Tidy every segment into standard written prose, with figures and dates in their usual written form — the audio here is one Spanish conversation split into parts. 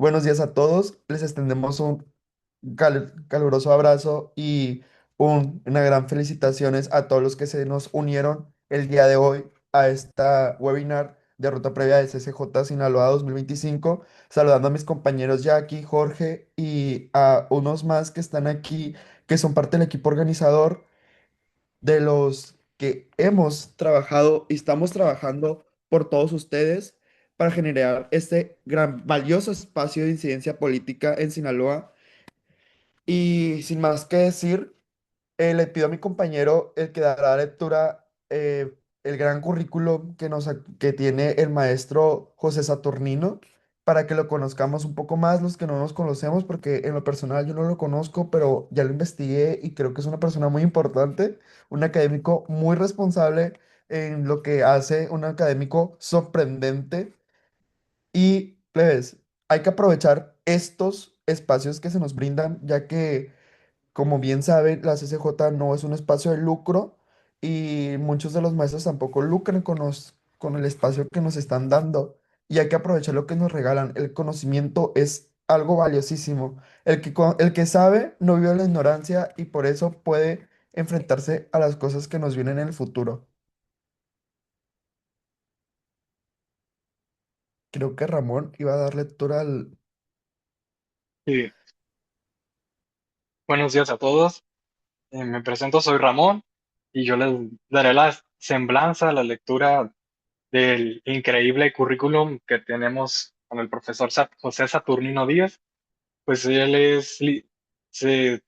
Buenos días a todos. Les extendemos un caluroso abrazo y una gran felicitaciones a todos los que se nos unieron el día de hoy a esta webinar de ruta previa de CCJ Sinaloa 2025. Saludando a mis compañeros Jackie, Jorge y a unos más que están aquí, que son parte del equipo organizador de los que hemos trabajado y estamos trabajando por todos ustedes para generar este gran, valioso espacio de incidencia política en Sinaloa. Y sin más que decir, le pido a mi compañero, el que dará lectura, el gran currículum que tiene el maestro José Saturnino, para que lo conozcamos un poco más, los que no nos conocemos, porque en lo personal yo no lo conozco, pero ya lo investigué y creo que es una persona muy importante, un académico muy responsable en lo que hace, un académico sorprendente. Y, plebes, hay que aprovechar estos espacios que se nos brindan, ya que como bien saben, la CCJ no es un espacio de lucro y muchos de los maestros tampoco lucran con el espacio que nos están dando y hay que aprovechar lo que nos regalan. El conocimiento es algo valiosísimo. El que sabe no vive en la ignorancia y por eso puede enfrentarse a las cosas que nos vienen en el futuro. Creo que Ramón iba a dar lectura al... Sí, buenos días a todos. Me presento, soy Ramón y yo les daré la semblanza, la lectura del increíble currículum que tenemos con el profesor José Saturnino Díaz. Pues él se,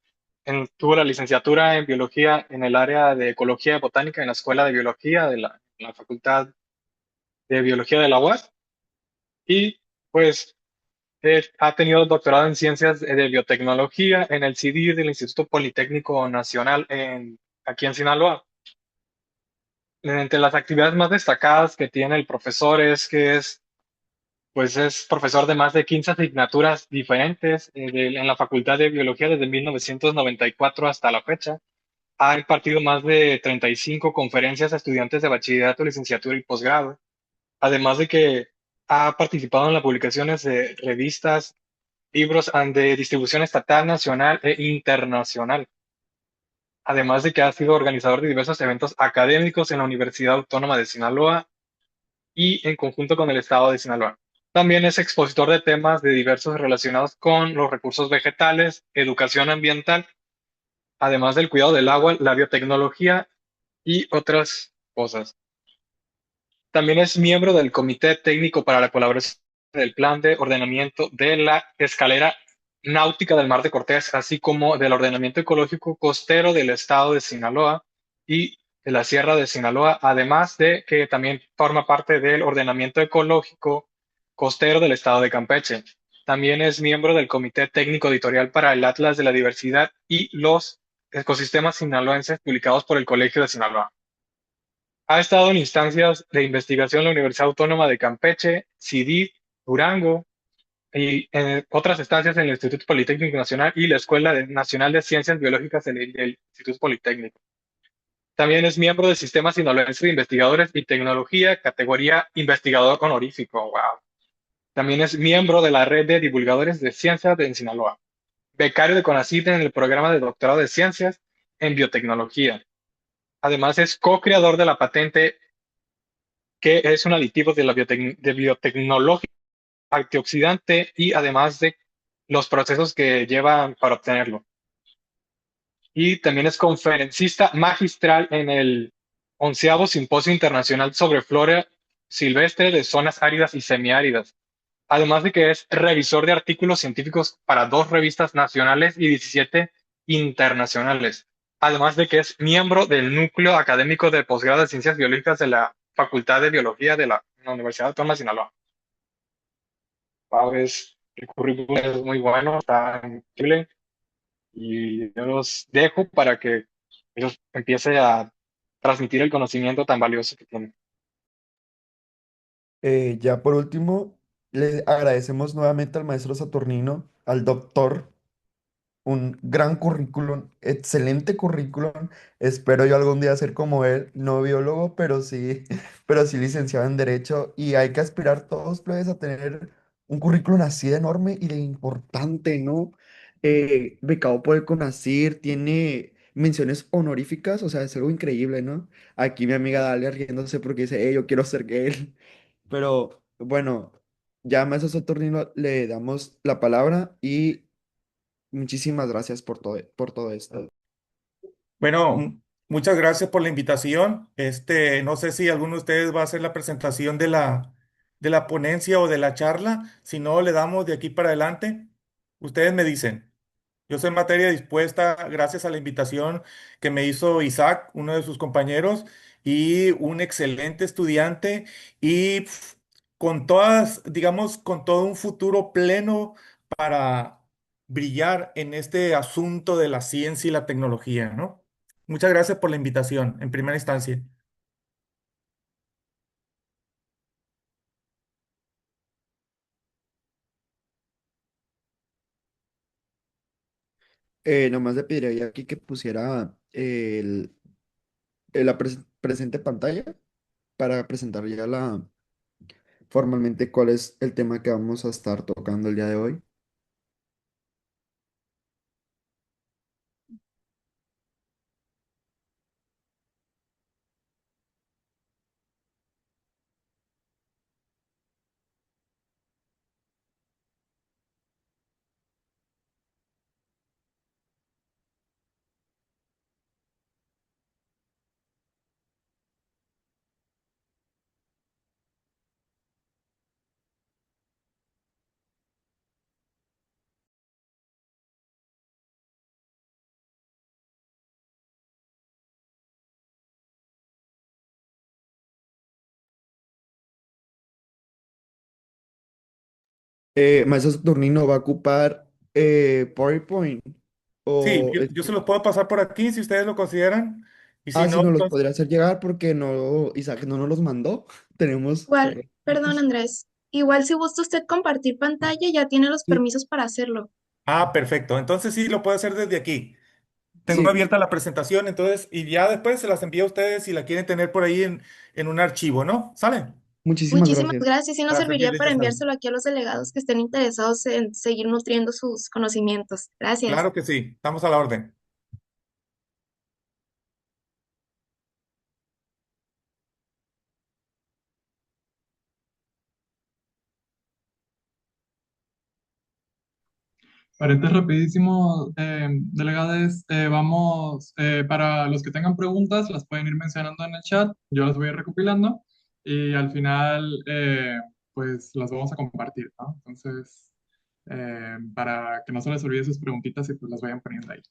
tuvo la licenciatura en biología en el área de ecología y botánica en la Escuela de Biología de la Facultad de Biología de la UAS y pues ha tenido doctorado en ciencias de biotecnología en el CDI del Instituto Politécnico Nacional aquí en Sinaloa. Entre las actividades más destacadas que tiene el profesor pues es profesor de más de 15 asignaturas diferentes en la Facultad de Biología desde 1994 hasta la fecha. Ha impartido más de 35 conferencias a estudiantes de bachillerato, licenciatura y posgrado. Además de que ha participado en las publicaciones de revistas, libros de distribución estatal, nacional e internacional, además de que ha sido organizador de diversos eventos académicos en la Universidad Autónoma de Sinaloa y en conjunto con el Estado de Sinaloa. También es expositor de temas de diversos relacionados con los recursos vegetales, educación ambiental, además del cuidado del agua, la biotecnología y otras cosas. También es miembro del Comité Técnico para la Colaboración del Plan de Ordenamiento de la Escalera Náutica del Mar de Cortés, así como del Ordenamiento Ecológico Costero del Estado de Sinaloa y de la Sierra de Sinaloa, además de que también forma parte del Ordenamiento Ecológico Costero del Estado de Campeche. También es miembro del Comité Técnico Editorial para el Atlas de la Diversidad y los Ecosistemas Sinaloenses publicados por el Colegio de Sinaloa. Ha estado en instancias de investigación en la Universidad Autónoma de Campeche, CIDI, Durango y en otras instancias en el Instituto Politécnico Nacional y la Nacional de Ciencias Biológicas del Instituto Politécnico. También es miembro del Sistema Sinaloense de Investigadores y Tecnología, categoría investigador honorífico. Wow. También es miembro de la Red de Divulgadores de Ciencias de Sinaloa. Becario de CONACYT en el programa de doctorado de Ciencias en Biotecnología. Además, es co-creador de la patente que es un aditivo de la de biotecnología antioxidante y además de los procesos que llevan para obtenerlo. Y también es conferencista magistral en el 11º Simposio Internacional sobre Flora Silvestre de Zonas Áridas y Semiáridas. Además de que es revisor de artículos científicos para 2 revistas nacionales y 17 internacionales. Además de que es miembro del núcleo académico de posgrado de Ciencias Biológicas de la Facultad de Biología de la Universidad Autónoma de Sinaloa. El currículum es muy bueno, está increíble y yo los dejo para que ellos empiecen a transmitir el conocimiento tan valioso que tienen. Ya por último, le agradecemos nuevamente al maestro Saturnino, al doctor, un gran currículum, excelente currículum. Espero yo algún día ser como él, no biólogo, pero sí, pero sí licenciado en Derecho. Y hay que aspirar todos, plebes, a tener un currículum así de enorme y de importante, ¿no? Becado por el CONACYT, tiene menciones honoríficas, o sea, es algo increíble, ¿no? Aquí mi amiga Dalia riéndose porque dice, yo quiero ser gay. Pero bueno, ya más a Saturnino le damos la palabra y muchísimas gracias por todo esto. Bueno, muchas gracias por la invitación. No sé si alguno de ustedes va a hacer la presentación de la ponencia o de la charla. Si no, le damos de aquí para adelante. Ustedes me dicen. Yo soy materia dispuesta gracias a la invitación que me hizo Isaac, uno de sus compañeros, y un excelente estudiante y con todas, digamos, con todo un futuro pleno para brillar en este asunto de la ciencia y la tecnología, ¿no? Muchas gracias por la invitación, en primera instancia. Nomás le pediría aquí que pusiera la presente pantalla para presentar ya formalmente cuál es el tema que vamos a estar tocando el día de hoy. Maestro Saturnino va a ocupar PowerPoint Sí, o yo se los puedo pasar por aquí si ustedes lo consideran. Y si ah, sí, no, nos los entonces, podría hacer llegar porque no, Isaac no nos los mandó. Tenemos Igual, perdón Andrés, igual si gusta usted compartir pantalla, ya tiene los sí, permisos para hacerlo. perfecto. Entonces sí, lo puedo hacer desde aquí. Tengo sí, abierta la presentación, entonces, y ya después se las envío a ustedes si la quieren tener por ahí en un archivo, ¿no? ¿Sale? muchísimas Muchísimas gracias. gracias y nos Para serviría servirles, para ya saben. enviárselo aquí a los delegados que estén interesados en seguir nutriendo sus conocimientos. Gracias. Claro que sí, estamos a la orden. Paréntesis rapidísimo, delegades, vamos, para los que tengan preguntas, las pueden ir mencionando en el chat, yo las voy a ir recopilando y al final, pues las vamos a compartir, ¿no? Entonces, para que no se les olvide sus preguntitas y pues las vayan poniendo ahí.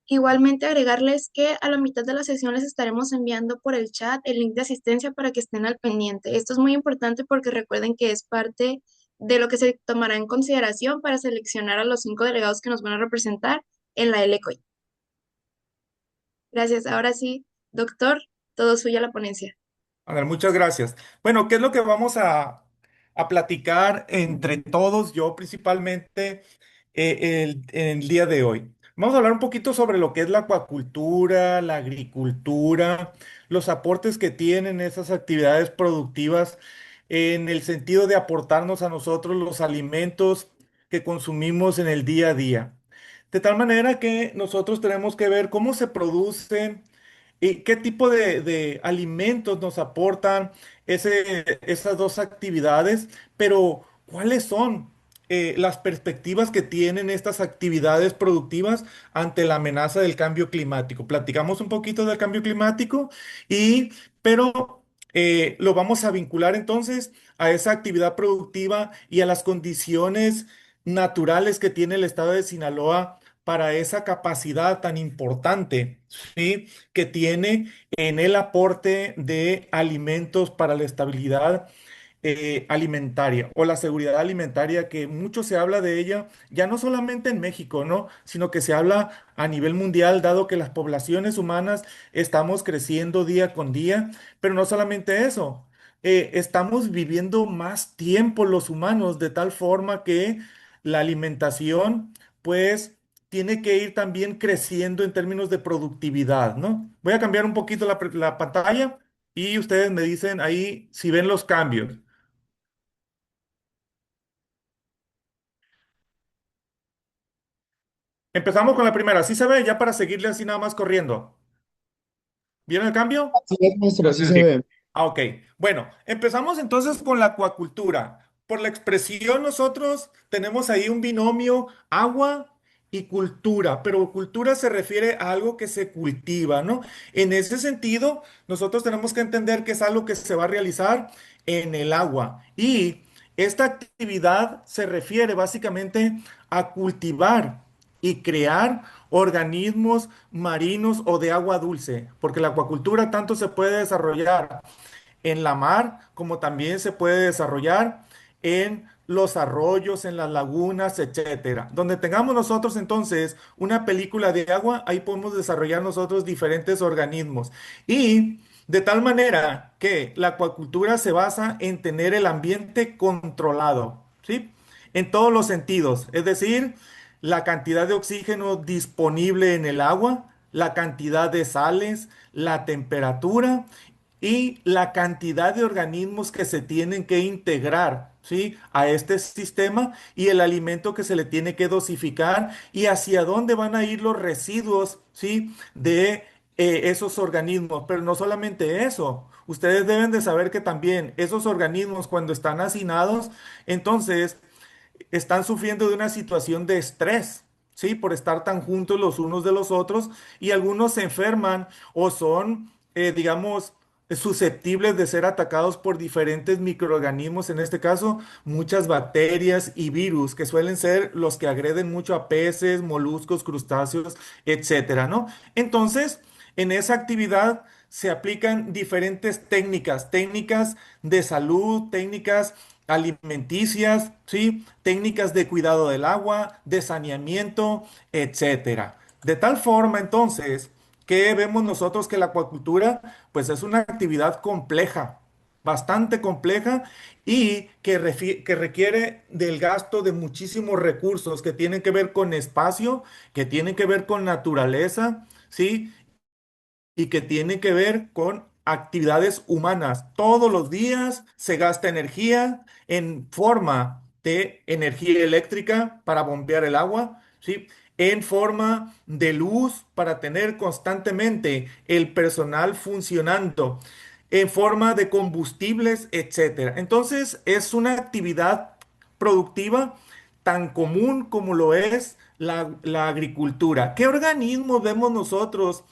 Igualmente agregarles que a la mitad de la sesión les estaremos enviando por el chat el link de asistencia para que estén al pendiente. Esto es muy importante porque recuerden que es parte de lo que se tomará en consideración para seleccionar a los 5 delegados que nos van a representar en la LCOI. Gracias. Ahora sí, doctor, todo suyo la ponencia. A ver, muchas gracias. Bueno, ¿qué es lo que vamos a platicar entre todos, yo principalmente, el día de hoy? Vamos a hablar un poquito sobre lo que es la acuacultura, la agricultura, los aportes que tienen esas actividades productivas en el sentido de aportarnos a nosotros los alimentos que consumimos en el día a día. De tal manera que nosotros tenemos que ver cómo se producen y qué tipo de alimentos nos aportan esas dos actividades, pero cuáles son las perspectivas que tienen estas actividades productivas ante la amenaza del cambio climático. Platicamos un poquito del cambio climático pero lo vamos a vincular entonces a esa actividad productiva y a las condiciones naturales que tiene el estado de Sinaloa para esa capacidad tan importante, ¿sí? Que tiene en el aporte de alimentos para la estabilidad alimentaria o la seguridad alimentaria, que mucho se habla de ella, ya no solamente en México, ¿no? Sino que se habla a nivel mundial, dado que las poblaciones humanas estamos creciendo día con día, pero no solamente eso. Estamos viviendo más tiempo los humanos de tal forma que la alimentación, pues, tiene que ir también creciendo en términos de productividad, ¿no? Voy a cambiar un poquito la pantalla y ustedes me dicen ahí si ven los cambios. Empezamos con la primera. ¿Sí se ve? Ya para seguirle así nada más corriendo. ¿Vieron el cambio? Así es, maestro, así Sí, se sí. ve. Ok. Bueno, empezamos entonces con la acuacultura. Por la expresión, nosotros tenemos ahí un binomio agua y cultura, pero cultura se refiere a algo que se cultiva, ¿no? En ese sentido, nosotros tenemos que entender que es algo que se va a realizar en el agua. Y esta actividad se refiere básicamente a cultivar y crear organismos marinos o de agua dulce, porque la acuacultura tanto se puede desarrollar en la mar, como también se puede desarrollar en los arroyos, en las lagunas, etcétera. Donde tengamos nosotros entonces una película de agua, ahí podemos desarrollar nosotros diferentes organismos. Y de tal manera que la acuacultura se basa en tener el ambiente controlado, ¿sí? En todos los sentidos, es decir, la cantidad de oxígeno disponible en el agua, la cantidad de sales, la temperatura y la cantidad de organismos que se tienen que integrar, ¿sí? A este sistema y el alimento que se le tiene que dosificar y hacia dónde van a ir los residuos, ¿sí? De esos organismos. Pero no solamente eso, ustedes deben de saber que también esos organismos cuando están hacinados, entonces están sufriendo de una situación de estrés, ¿sí? Por estar tan juntos los unos de los otros y algunos se enferman o son, digamos, susceptibles de ser atacados por diferentes microorganismos, en este caso muchas bacterias y virus que suelen ser los que agreden mucho a peces, moluscos, crustáceos, etcétera, ¿no? Entonces, en esa actividad se aplican diferentes técnicas, técnicas de salud, técnicas alimenticias, ¿sí? Técnicas de cuidado del agua, de saneamiento, etcétera. De tal forma, entonces, que vemos nosotros que la acuacultura, pues es una actividad compleja, bastante compleja y que requiere del gasto de muchísimos recursos que tienen que ver con espacio, que tienen que ver con naturaleza, ¿sí? Y que tiene que ver con actividades humanas. Todos los días se gasta energía en forma de energía eléctrica para bombear el agua, ¿sí? En forma de luz para tener constantemente el personal funcionando, en forma de combustibles, etcétera. Entonces, es una actividad productiva tan común como lo es la agricultura. ¿Qué organismos vemos nosotros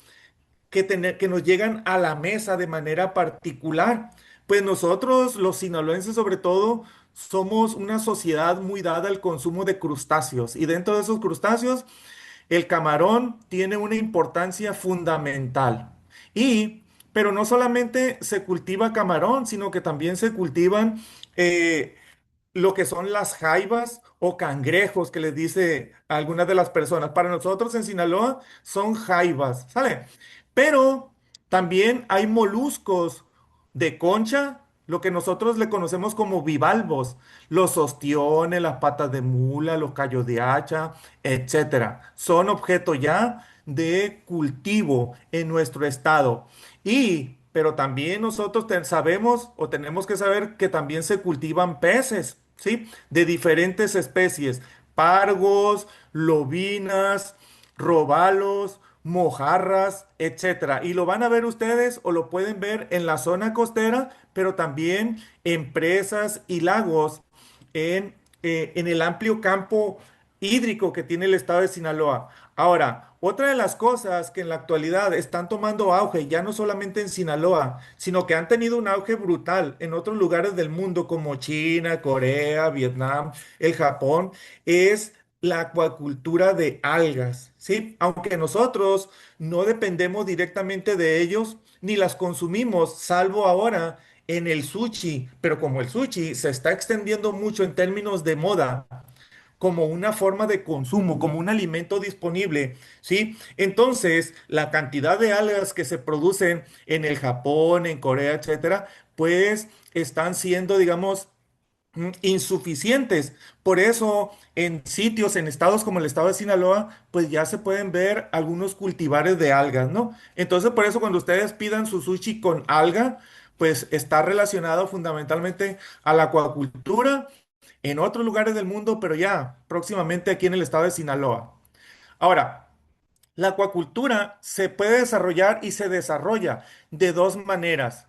que nos llegan a la mesa de manera particular? Pues nosotros, los sinaloenses sobre todo, somos una sociedad muy dada al consumo de crustáceos y dentro de esos crustáceos el camarón tiene una importancia fundamental. Y, pero no solamente se cultiva camarón, sino que también se cultivan eh, lo que son las jaivas o cangrejos que les dice a algunas de las personas. Para nosotros en Sinaloa son jaivas, ¿sale? Pero también hay moluscos de concha, lo que nosotros le conocemos como bivalvos, los ostiones, las patas de mula, los callos de hacha, etcétera. Son objeto ya de cultivo en nuestro estado. Y, pero también nosotros sabemos o tenemos que saber que también se cultivan peces, ¿sí? De diferentes especies, pargos, lobinas, robalos, mojarras, etcétera. Y lo van a ver ustedes o lo pueden ver en la zona costera, pero también en presas y lagos en el amplio campo hídrico que tiene el estado de Sinaloa. Ahora, otra de las cosas que en la actualidad están tomando auge, ya no solamente en Sinaloa, sino que han tenido un auge brutal en otros lugares del mundo como China, Corea, Vietnam, el Japón, es la acuacultura de algas, ¿sí? Aunque nosotros no dependemos directamente de ellos ni las consumimos, salvo ahora en el sushi, pero como el sushi se está extendiendo mucho en términos de moda, como una forma de consumo, como un alimento disponible, ¿sí? Entonces, la cantidad de algas que se producen en el Japón, en Corea, etcétera, pues están siendo, digamos, insuficientes. Por eso, en sitios, en estados como el estado de Sinaloa, pues ya se pueden ver algunos cultivares de algas, ¿no? Entonces, por eso cuando ustedes pidan su sushi con alga, pues está relacionado fundamentalmente a la acuacultura en otros lugares del mundo, pero ya próximamente aquí en el estado de Sinaloa. Ahora, la acuacultura se puede desarrollar y se desarrolla de dos maneras.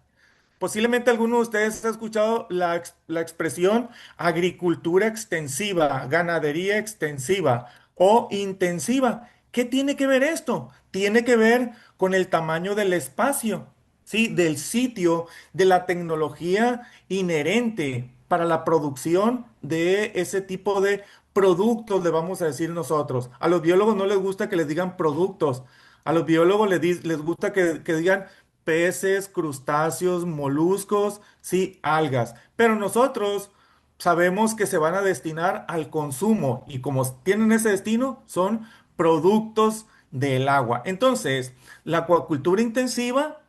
Posiblemente alguno de ustedes ha escuchado la expresión agricultura extensiva, ganadería extensiva o intensiva. ¿Qué tiene que ver esto? Tiene que ver con el tamaño del espacio, ¿sí? Del sitio, de la tecnología inherente para la producción de ese tipo de productos, le vamos a decir nosotros. A los biólogos no les gusta que les digan productos. A los biólogos les gusta que digan peces, crustáceos, moluscos, sí, algas. Pero nosotros sabemos que se van a destinar al consumo y como tienen ese destino, son productos del agua. Entonces, la acuacultura intensiva,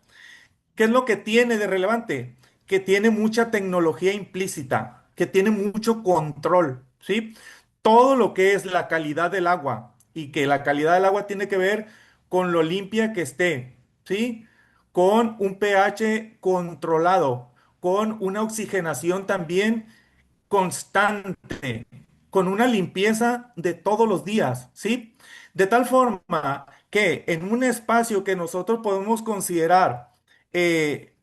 ¿qué es lo que tiene de relevante? Que tiene mucha tecnología implícita, que tiene mucho control, ¿sí? Todo lo que es la calidad del agua y que la calidad del agua tiene que ver con lo limpia que esté, ¿sí? Con un pH controlado, con una oxigenación también constante, con una limpieza de todos los días, ¿sí? De tal forma que en un espacio que nosotros podemos considerar eh,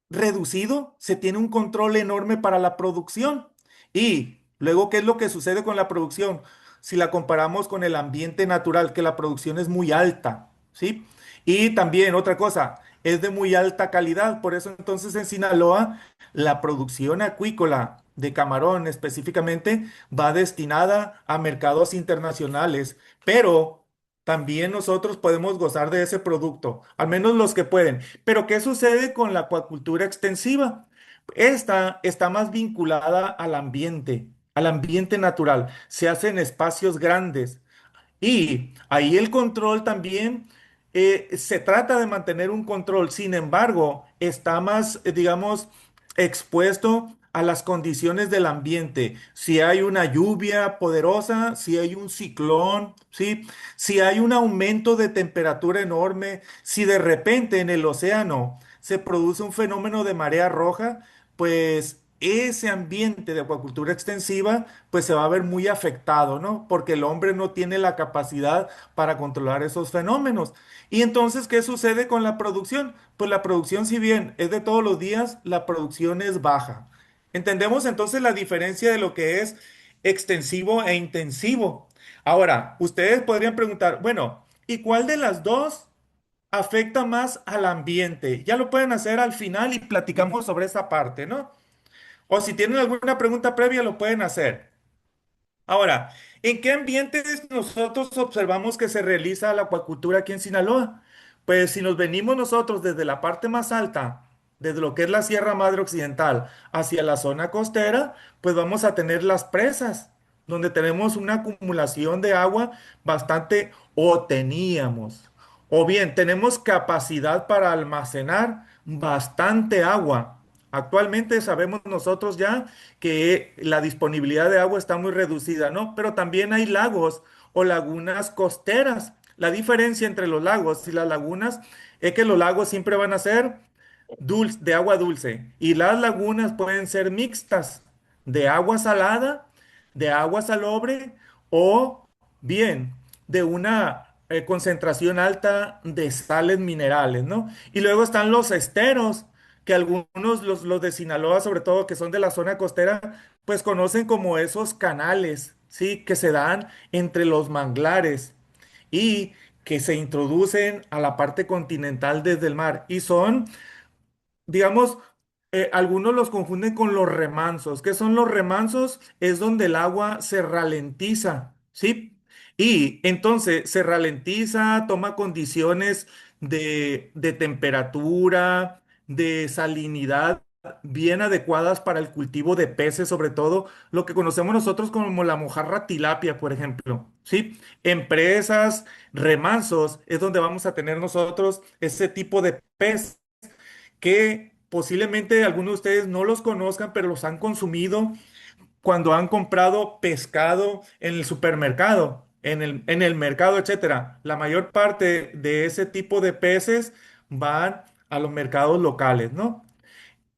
reducido, se tiene un control enorme para la producción. Y luego, ¿qué es lo que sucede con la producción? Si la comparamos con el ambiente natural, que la producción es muy alta, ¿sí? Y también otra cosa, es de muy alta calidad. Por eso entonces en Sinaloa la producción acuícola de camarón específicamente va destinada a mercados internacionales, pero también nosotros podemos gozar de ese producto, al menos los que pueden. Pero ¿qué sucede con la acuacultura extensiva? Esta está más vinculada al ambiente natural. Se hace en espacios grandes. Y ahí el control también se trata de mantener un control, sin embargo, está más, digamos, expuesto a las condiciones del ambiente. Si hay una lluvia poderosa, si hay un ciclón, ¿sí? Si hay un aumento de temperatura enorme, si de repente en el océano se produce un fenómeno de marea roja, pues ese ambiente de acuacultura extensiva pues se va a ver muy afectado, ¿no? Porque el hombre no tiene la capacidad para controlar esos fenómenos. Y entonces, ¿qué sucede con la producción? Pues la producción, si bien es de todos los días, la producción es baja. Entendemos entonces la diferencia de lo que es extensivo e intensivo. Ahora, ustedes podrían preguntar, bueno, ¿y cuál de las dos afecta más al ambiente? Ya lo pueden hacer al final y platicamos sobre esa parte, ¿no? O si tienen alguna pregunta previa, lo pueden hacer. Ahora, ¿en qué ambientes nosotros observamos que se realiza la acuacultura aquí en Sinaloa? Pues si nos venimos nosotros desde la parte más alta, desde lo que es la Sierra Madre Occidental, hacia la zona costera, pues vamos a tener las presas, donde tenemos una acumulación de agua bastante, o teníamos, o bien tenemos capacidad para almacenar bastante agua. Actualmente sabemos nosotros ya que la disponibilidad de agua está muy reducida, ¿no? Pero también hay lagos o lagunas costeras. La diferencia entre los lagos y las lagunas es que los lagos siempre van a ser de agua dulce y las lagunas pueden ser mixtas, de agua salada, de agua salobre o bien de una concentración alta de sales minerales, ¿no? Y luego están los esteros, que algunos, los de Sinaloa, sobre todo, que son de la zona costera, pues conocen como esos canales, ¿sí? Que se dan entre los manglares y que se introducen a la parte continental desde el mar. Y son, digamos, algunos los confunden con los remansos. ¿Qué son los remansos? Es donde el agua se ralentiza, ¿sí? Y entonces se ralentiza, toma condiciones de temperatura, de salinidad bien adecuadas para el cultivo de peces, sobre todo lo que conocemos nosotros como la mojarra tilapia, por ejemplo, ¿sí? Empresas, remansos, es donde vamos a tener nosotros ese tipo de pez que posiblemente algunos de ustedes no los conozcan, pero los han consumido cuando han comprado pescado en el supermercado, en el mercado, etcétera. La mayor parte de ese tipo de peces van a los mercados locales, ¿no?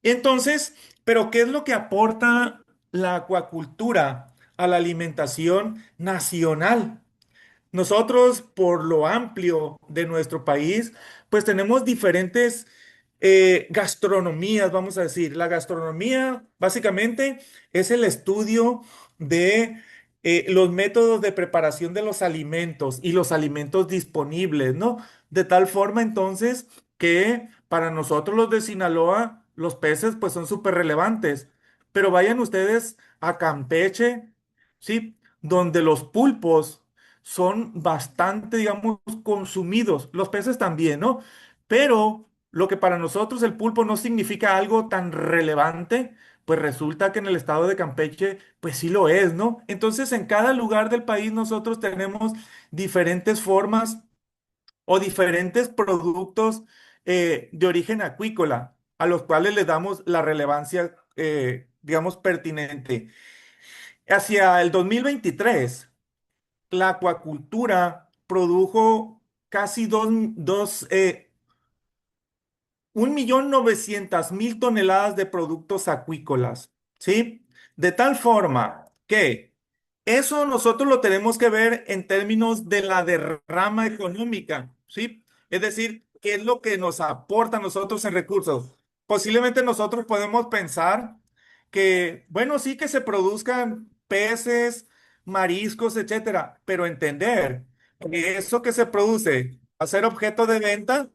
Entonces, pero ¿qué es lo que aporta la acuacultura a la alimentación nacional? Nosotros, por lo amplio de nuestro país, pues tenemos diferentes gastronomías, vamos a decir. La gastronomía, básicamente, es el estudio de los métodos de preparación de los alimentos y los alimentos disponibles, ¿no? De tal forma, entonces, que para nosotros los de Sinaloa, los peces, pues son súper relevantes. Pero vayan ustedes a Campeche, ¿sí? Donde los pulpos son bastante, digamos, consumidos. Los peces también, ¿no? Pero lo que para nosotros el pulpo no significa algo tan relevante, pues resulta que en el estado de Campeche, pues sí lo es, ¿no? Entonces, en cada lugar del país nosotros tenemos diferentes formas o diferentes productos de origen acuícola, a los cuales le damos la relevancia, digamos, pertinente. Hacia el 2023 la acuacultura produjo casi 1.900.000 toneladas de productos acuícolas, ¿sí? De tal forma que eso nosotros lo tenemos que ver en términos de la derrama económica, ¿sí? Es decir, ¿qué es lo que nos aporta a nosotros en recursos? Posiblemente nosotros podemos pensar que, bueno, sí que se produzcan peces, mariscos, etcétera, pero entender que eso que se produce va a ser objeto de venta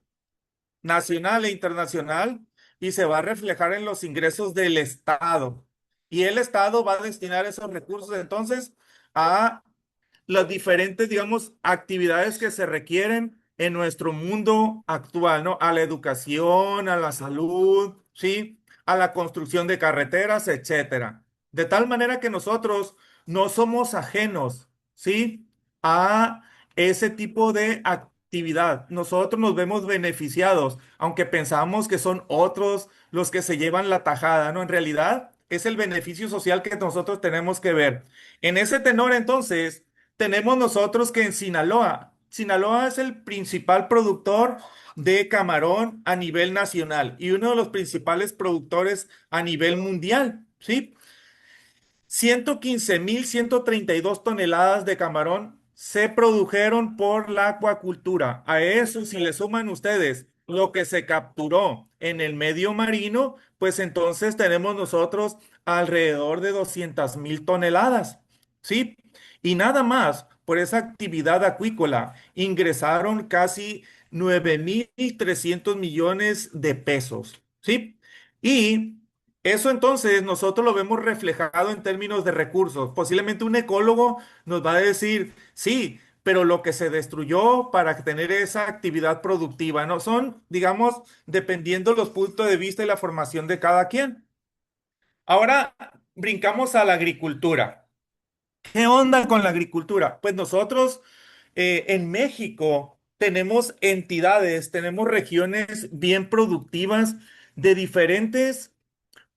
nacional e internacional y se va a reflejar en los ingresos del Estado. Y el Estado va a destinar esos recursos entonces a las diferentes, digamos, actividades que se requieren en nuestro mundo actual, ¿no? A la educación, a la salud, ¿sí? A la construcción de carreteras, etcétera. De tal manera que nosotros no somos ajenos, ¿sí? A ese tipo de actividad. Nosotros nos vemos beneficiados, aunque pensamos que son otros los que se llevan la tajada, ¿no? En realidad es el beneficio social que nosotros tenemos que ver. En ese tenor, entonces, tenemos nosotros que en Sinaloa es el principal productor de camarón a nivel nacional y uno de los principales productores a nivel mundial, ¿sí? 115.132 toneladas de camarón se produjeron por la acuacultura. A eso, si le suman ustedes lo que se capturó en el medio marino, pues entonces tenemos nosotros alrededor de 200.000 toneladas. ¿Sí? Y nada más por esa actividad acuícola ingresaron casi 9.300 millones de pesos. ¿Sí? Y eso entonces nosotros lo vemos reflejado en términos de recursos. Posiblemente un ecólogo nos va a decir, sí, pero lo que se destruyó para tener esa actividad productiva, ¿no? Son, digamos, dependiendo los puntos de vista y la formación de cada quien. Ahora brincamos a la agricultura. ¿Qué onda con la agricultura? Pues nosotros en México tenemos entidades, tenemos regiones bien productivas de diferentes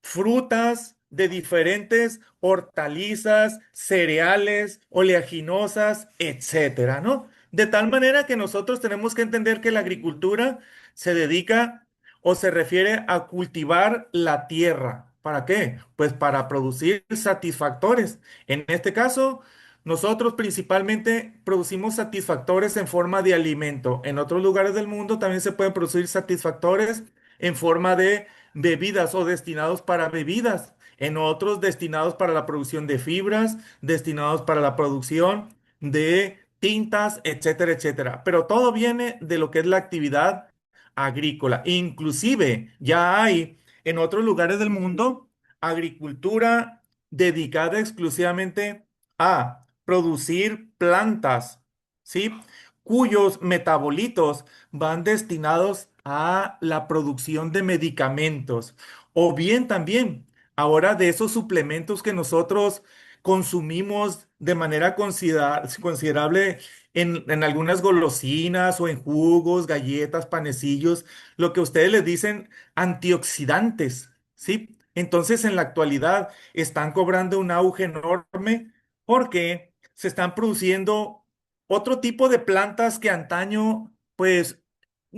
frutas, de diferentes hortalizas, cereales, oleaginosas, etcétera, ¿no? De tal manera que nosotros tenemos que entender que la agricultura se dedica o se refiere a cultivar la tierra. ¿Para qué? Pues para producir satisfactores. En este caso, nosotros principalmente producimos satisfactores en forma de alimento. En otros lugares del mundo también se pueden producir satisfactores en forma de bebidas o destinados para bebidas, en otros destinados para la producción de fibras, destinados para la producción de tintas, etcétera, etcétera. Pero todo viene de lo que es la actividad agrícola. Inclusive ya hay en otros lugares del mundo agricultura dedicada exclusivamente a producir plantas, ¿sí? Cuyos metabolitos van destinados a la producción de medicamentos. O bien también, ahora de esos suplementos que nosotros consumimos de manera considerable en algunas golosinas o en jugos, galletas, panecillos, lo que ustedes les dicen antioxidantes, ¿sí? Entonces en la actualidad están cobrando un auge enorme porque se están produciendo otro tipo de plantas que antaño, pues,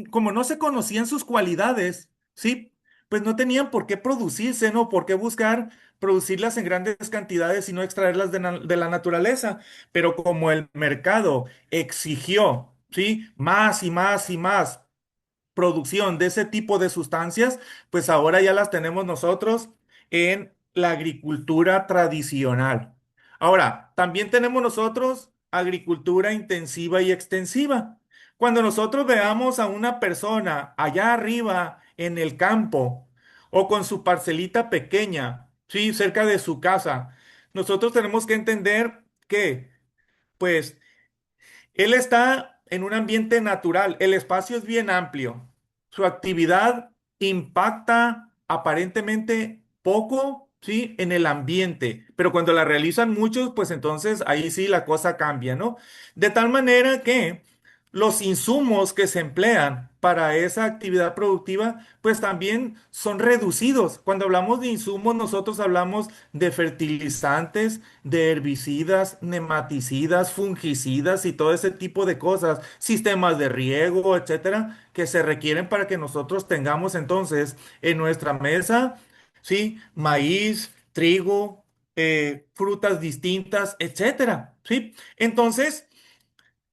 como no se conocían sus cualidades, ¿sí? pues no tenían por qué producirse, ¿no? ¿Por qué buscar producirlas en grandes cantidades y no extraerlas de la naturaleza? Pero como el mercado exigió, ¿sí? Más y más y más producción de ese tipo de sustancias, pues ahora ya las tenemos nosotros en la agricultura tradicional. Ahora, también tenemos nosotros agricultura intensiva y extensiva. Cuando nosotros veamos a una persona allá arriba en el campo o con su parcelita pequeña, sí, cerca de su casa, nosotros tenemos que entender que, pues, él está en un ambiente natural, el espacio es bien amplio, su actividad impacta aparentemente poco, ¿sí? En el ambiente, pero cuando la realizan muchos, pues entonces ahí sí la cosa cambia, ¿no? De tal manera que los insumos que se emplean para esa actividad productiva, pues también son reducidos. Cuando hablamos de insumos, nosotros hablamos de fertilizantes, de herbicidas, nematicidas, fungicidas y todo ese tipo de cosas, sistemas de riego, etcétera, que se requieren para que nosotros tengamos entonces en nuestra mesa, sí, maíz, trigo, frutas distintas, etcétera, sí. Entonces,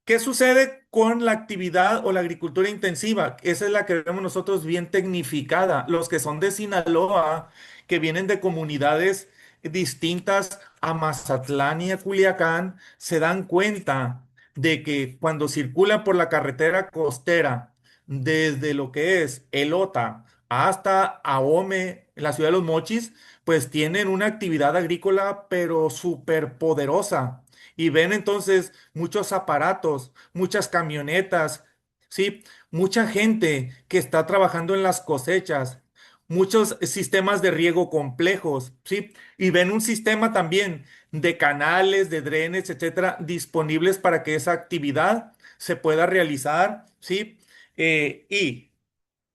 ¿qué sucede con la actividad o la agricultura intensiva? Esa es la que vemos nosotros bien tecnificada. Los que son de Sinaloa, que vienen de comunidades distintas a Mazatlán y a Culiacán, se dan cuenta de que cuando circulan por la carretera costera, desde lo que es Elota hasta Ahome, la ciudad de Los Mochis, pues tienen una actividad agrícola, pero súper poderosa. Y ven entonces muchos aparatos, muchas camionetas, ¿sí? Mucha gente que está trabajando en las cosechas, muchos sistemas de riego complejos, ¿sí? Y ven un sistema también de canales, de drenes, etcétera, disponibles para que esa actividad se pueda realizar, ¿sí? Y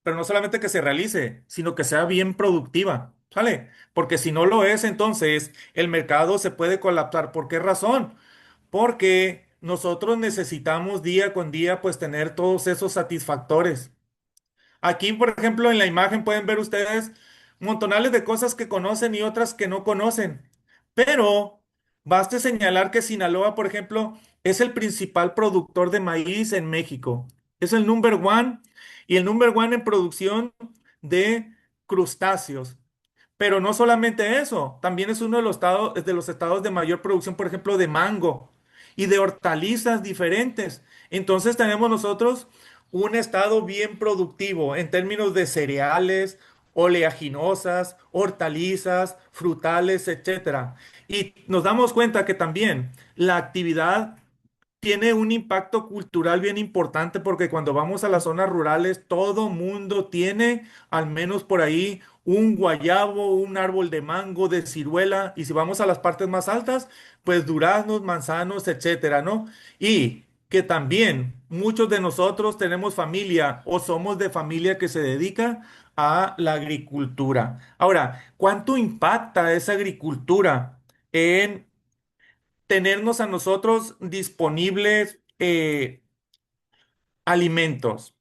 pero no solamente que se realice, sino que sea bien productiva, ¿sale? Porque si no lo es, entonces el mercado se puede colapsar. ¿Por qué razón? Porque nosotros necesitamos día con día, pues, tener todos esos satisfactores. Aquí, por ejemplo, en la imagen pueden ver ustedes montonales de cosas que conocen y otras que no conocen. Pero baste señalar que Sinaloa, por ejemplo, es el principal productor de maíz en México. Es el number one y el number one en producción de crustáceos. Pero no solamente eso, también es uno de los estados de mayor producción, por ejemplo, de mango y de hortalizas diferentes. Entonces tenemos nosotros un estado bien productivo en términos de cereales, oleaginosas, hortalizas, frutales, etcétera. Y nos damos cuenta que también la actividad tiene un impacto cultural bien importante porque cuando vamos a las zonas rurales, todo mundo tiene al menos por ahí un guayabo, un árbol de mango, de ciruela, y si vamos a las partes más altas, pues duraznos, manzanos, etcétera, ¿no? Y que también muchos de nosotros tenemos familia o somos de familia que se dedica a la agricultura. Ahora, ¿cuánto impacta esa agricultura en tenernos a nosotros disponibles alimentos?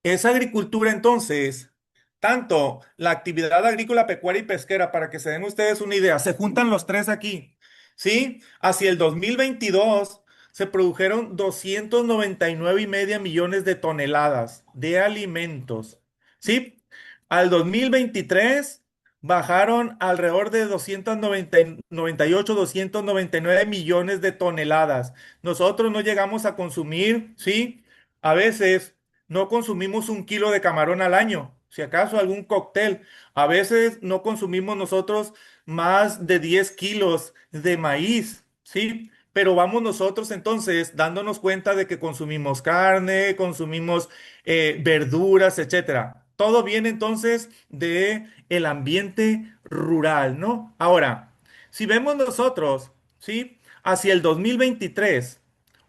Esa agricultura entonces, tanto la actividad agrícola, pecuaria y pesquera, para que se den ustedes una idea, se juntan los tres aquí, ¿sí? Hacia el 2022 se produjeron 299,5 millones de toneladas de alimentos, ¿sí? Al 2023 bajaron alrededor de 298, 299 millones de toneladas. Nosotros no llegamos a consumir, ¿sí? A veces no consumimos 1 kilo de camarón al año, si acaso algún cóctel. A veces no consumimos nosotros más de 10 kilos de maíz, ¿sí? Pero vamos nosotros entonces dándonos cuenta de que consumimos carne, consumimos verduras, etcétera. Todo viene entonces de el ambiente rural, ¿no? Ahora, si vemos nosotros, ¿sí? Hacia el 2023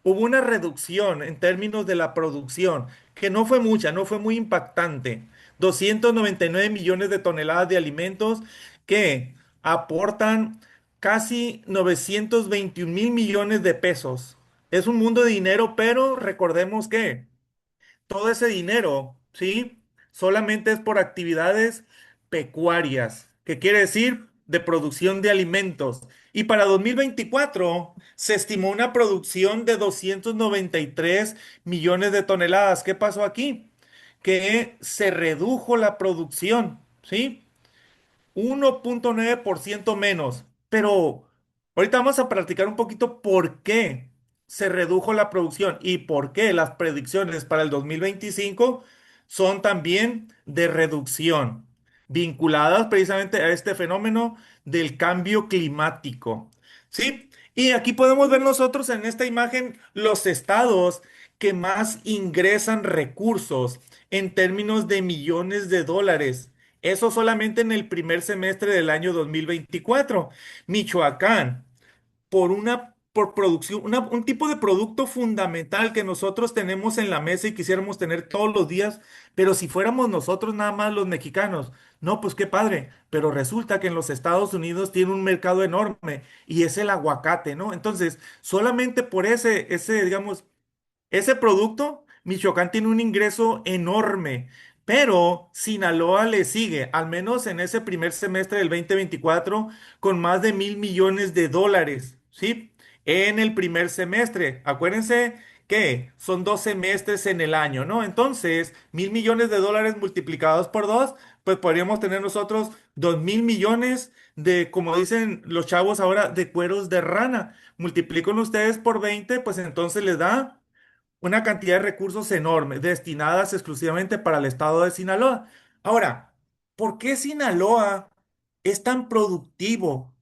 hubo una reducción en términos de la producción, que no fue mucha, no fue muy impactante. 299 millones de toneladas de alimentos que aportan casi 921,000 millones de pesos. Es un mundo de dinero, pero recordemos que todo ese dinero, ¿sí? solamente es por actividades pecuarias, que quiere decir de producción de alimentos. Y para 2024 se estimó una producción de 293 millones de toneladas. ¿Qué pasó aquí? Que se redujo la producción, ¿sí? 1,9% menos. Pero ahorita vamos a practicar un poquito por qué se redujo la producción y por qué las predicciones para el 2025 son también de reducción, vinculadas precisamente a este fenómeno del cambio climático. ¿Sí? Y aquí podemos ver nosotros en esta imagen los estados que más ingresan recursos en términos de millones de dólares. Eso solamente en el primer semestre del año 2024. Michoacán, por producción, un tipo de producto fundamental que nosotros tenemos en la mesa y quisiéramos tener todos los días, pero si fuéramos nosotros nada más los mexicanos, no, pues qué padre, pero resulta que en los Estados Unidos tiene un mercado enorme y es el aguacate, ¿no? Entonces, solamente por digamos, ese producto, Michoacán tiene un ingreso enorme, pero Sinaloa le sigue, al menos en ese primer semestre del 2024, con más de 1,000 millones de dólares, ¿sí? En el primer semestre. Acuérdense que son 2 semestres en el año, ¿no? Entonces, 1,000 millones de dólares multiplicados por dos, pues podríamos tener nosotros 2,000 millones de, como dicen los chavos ahora, de cueros de rana. Multiplican ustedes por 20, pues entonces les da una cantidad de recursos enormes destinadas exclusivamente para el estado de Sinaloa. Ahora, ¿por qué Sinaloa es tan productivo?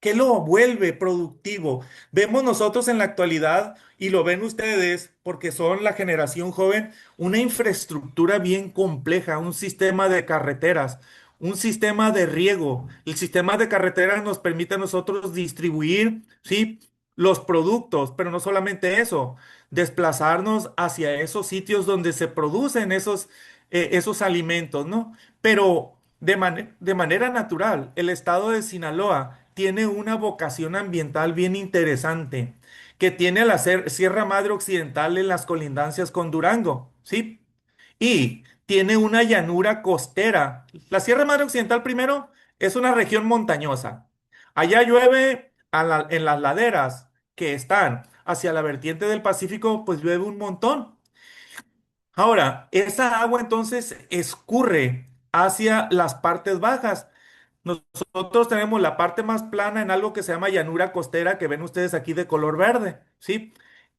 ¿Qué lo vuelve productivo? Vemos nosotros en la actualidad y lo ven ustedes porque son la generación joven, una infraestructura bien compleja, un sistema de carreteras, un sistema de riego. El sistema de carreteras nos permite a nosotros distribuir, ¿sí? Los productos, pero no solamente eso, desplazarnos hacia esos sitios donde se producen esos alimentos, ¿no? Pero de manera natural, el estado de Sinaloa tiene una vocación ambiental bien interesante, que tiene la Sierra Madre Occidental en las colindancias con Durango, ¿sí? Y tiene una llanura costera. La Sierra Madre Occidental primero es una región montañosa. Allá llueve en las laderas que están hacia la vertiente del Pacífico, pues llueve un montón. Ahora, esa agua entonces escurre hacia las partes bajas. Nosotros tenemos la parte más plana en algo que se llama llanura costera, que ven ustedes aquí de color verde, ¿sí?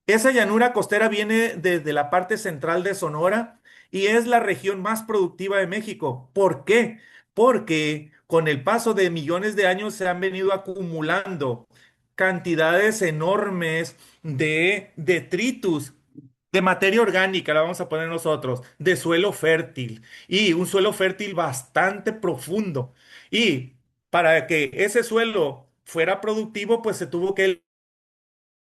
Esa llanura costera viene desde la parte central de Sonora y es la región más productiva de México. ¿Por qué? Porque con el paso de millones de años se han venido acumulando cantidades enormes de detritus, de materia orgánica, la vamos a poner nosotros, de suelo fértil y un suelo fértil bastante profundo. Y para que ese suelo fuera productivo, pues se tuvo que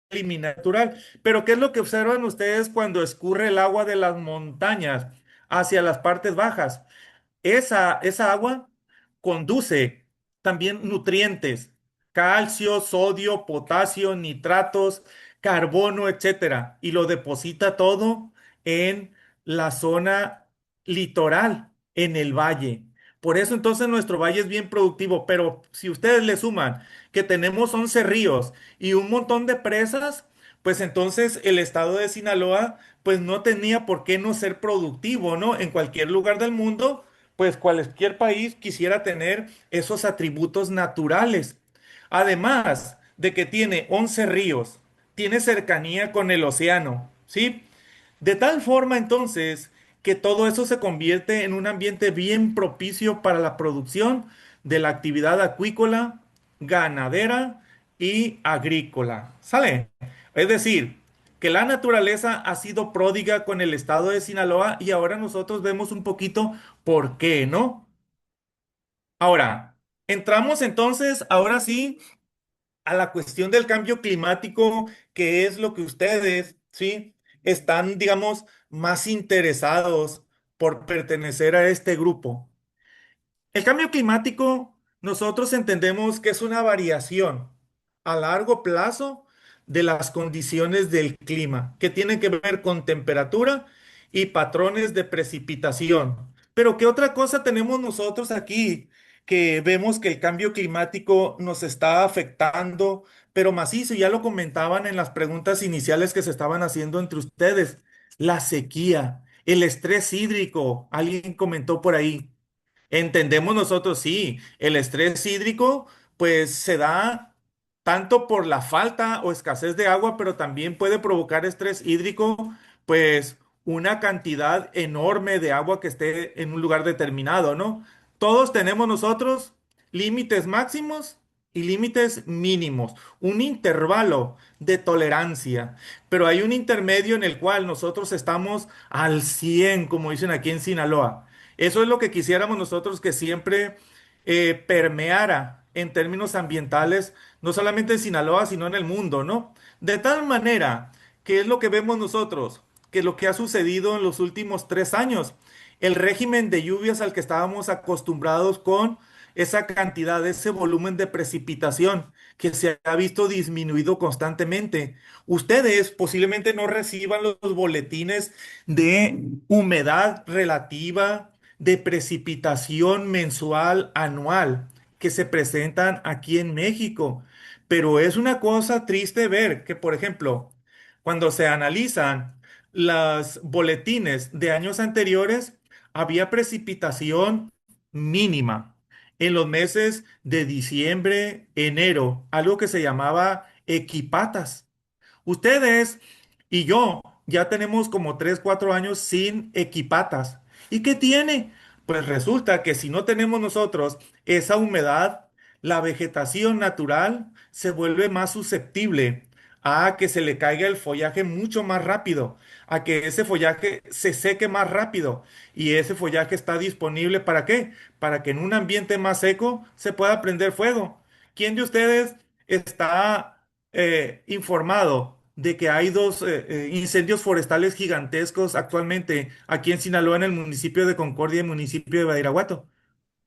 eliminar natural. Pero ¿qué es lo que observan ustedes cuando escurre el agua de las montañas hacia las partes bajas? Esa agua conduce también nutrientes, calcio, sodio, potasio, nitratos, carbono, etcétera, y lo deposita todo en la zona litoral, en el valle. Por eso entonces nuestro valle es bien productivo, pero si ustedes le suman que tenemos 11 ríos y un montón de presas, pues entonces el estado de Sinaloa pues no tenía por qué no ser productivo, ¿no? En cualquier lugar del mundo pues cualquier país quisiera tener esos atributos naturales. Además de que tiene 11 ríos, tiene cercanía con el océano, ¿sí? De tal forma entonces que todo eso se convierte en un ambiente bien propicio para la producción de la actividad acuícola, ganadera y agrícola. ¿Sale? Es decir, que la naturaleza ha sido pródiga con el estado de Sinaloa y ahora nosotros vemos un poquito por qué, ¿no? Ahora, entramos entonces, ahora sí, a la cuestión del cambio climático, que es lo que ustedes, ¿sí? Están, digamos, más interesados por pertenecer a este grupo. El cambio climático, nosotros entendemos que es una variación a largo plazo de las condiciones del clima, que tienen que ver con temperatura y patrones de precipitación. Pero ¿qué otra cosa tenemos nosotros aquí? Que vemos que el cambio climático nos está afectando, pero macizo, ya lo comentaban en las preguntas iniciales que se estaban haciendo entre ustedes. La sequía, el estrés hídrico, alguien comentó por ahí. Entendemos nosotros, sí, el estrés hídrico pues se da tanto por la falta o escasez de agua, pero también puede provocar estrés hídrico pues una cantidad enorme de agua que esté en un lugar determinado, ¿no? Todos tenemos nosotros límites máximos y límites mínimos, un intervalo de tolerancia, pero hay un intermedio en el cual nosotros estamos al 100, como dicen aquí en Sinaloa. Eso es lo que quisiéramos nosotros que siempre permeara en términos ambientales, no solamente en Sinaloa, sino en el mundo, ¿no? De tal manera que es lo que vemos nosotros, que lo que ha sucedido en los últimos 3 años, el régimen de lluvias al que estábamos acostumbrados con esa cantidad, ese volumen de precipitación que se ha visto disminuido constantemente. Ustedes posiblemente no reciban los boletines de humedad relativa, de precipitación mensual, anual, que se presentan aquí en México. Pero es una cosa triste ver que, por ejemplo, cuando se analizan los boletines de años anteriores, había precipitación mínima en los meses de diciembre, enero, algo que se llamaba equipatas. Ustedes y yo ya tenemos como 3 4 años sin equipatas. ¿Y qué tiene? Pues resulta que si no tenemos nosotros esa humedad, la vegetación natural se vuelve más susceptible a que se le caiga el follaje mucho más rápido, a que ese follaje se seque más rápido. Y ese follaje está disponible ¿para qué? Para que en un ambiente más seco se pueda prender fuego. ¿Quién de ustedes está informado de que hay dos incendios forestales gigantescos actualmente aquí en Sinaloa, en el municipio de Concordia y el municipio de Badiraguato?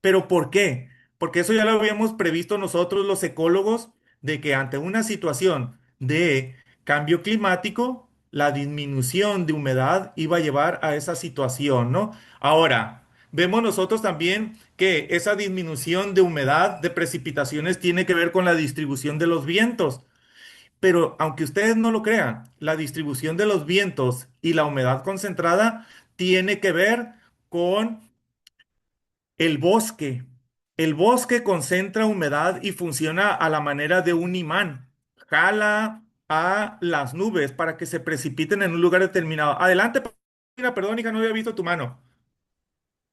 ¿Pero por qué? Porque eso ya lo habíamos previsto nosotros los ecólogos, de que ante una situación de cambio climático, la disminución de humedad iba a llevar a esa situación, ¿no? Ahora, vemos nosotros también que esa disminución de humedad, de precipitaciones, tiene que ver con la distribución de los vientos. Pero aunque ustedes no lo crean, la distribución de los vientos y la humedad concentrada tiene que ver con el bosque. El bosque concentra humedad y funciona a la manera de un imán. Jala a las nubes para que se precipiten en un lugar determinado. Adelante, Paulina, perdón, hija, no había visto tu mano.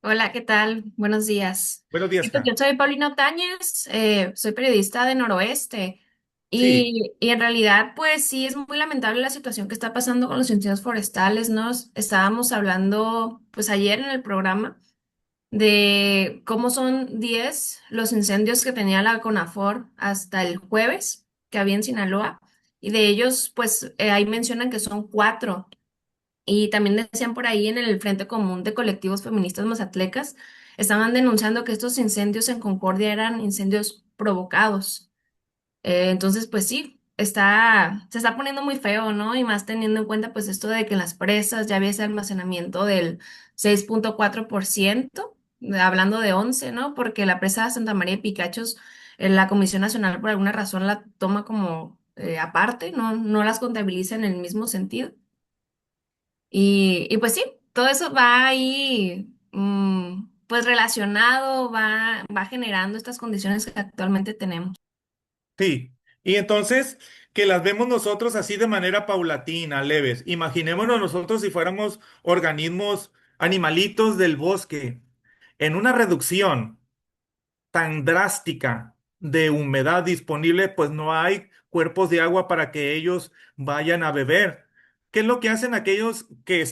Hola, ¿qué tal? Buenos días. Buenos días, Sí, pues yo hija. soy Paulina Otañez, soy periodista de Noroeste Sí, y en realidad pues sí es muy lamentable la situación que está pasando con los incendios forestales, ¿no? Estábamos hablando pues ayer en el programa de cómo son 10 los incendios que tenía la CONAFOR hasta el jueves que había en Sinaloa y de ellos pues ahí mencionan que son 4. Y también decían por ahí en el Frente Común de Colectivos Feministas Mazatlecas, estaban denunciando que estos incendios en Concordia eran incendios provocados. Entonces, pues sí, se está poniendo muy feo, ¿no? Y más teniendo en cuenta pues esto de que en las presas ya había ese almacenamiento del 6,4%, hablando de 11, ¿no? Porque la presa de Santa María de Picachos, la Comisión Nacional por alguna razón la toma como aparte, no las contabiliza en el mismo sentido. Y pues sí, todo eso va ahí, pues relacionado, va generando estas condiciones que actualmente tenemos. sí. Y entonces, que las vemos nosotros así de manera paulatina, leves. Imaginémonos nosotros si fuéramos organismos, animalitos del bosque, en una reducción tan drástica de humedad disponible, pues no hay cuerpos de agua para que ellos vayan a beber. ¿Qué es lo que hacen aquellos que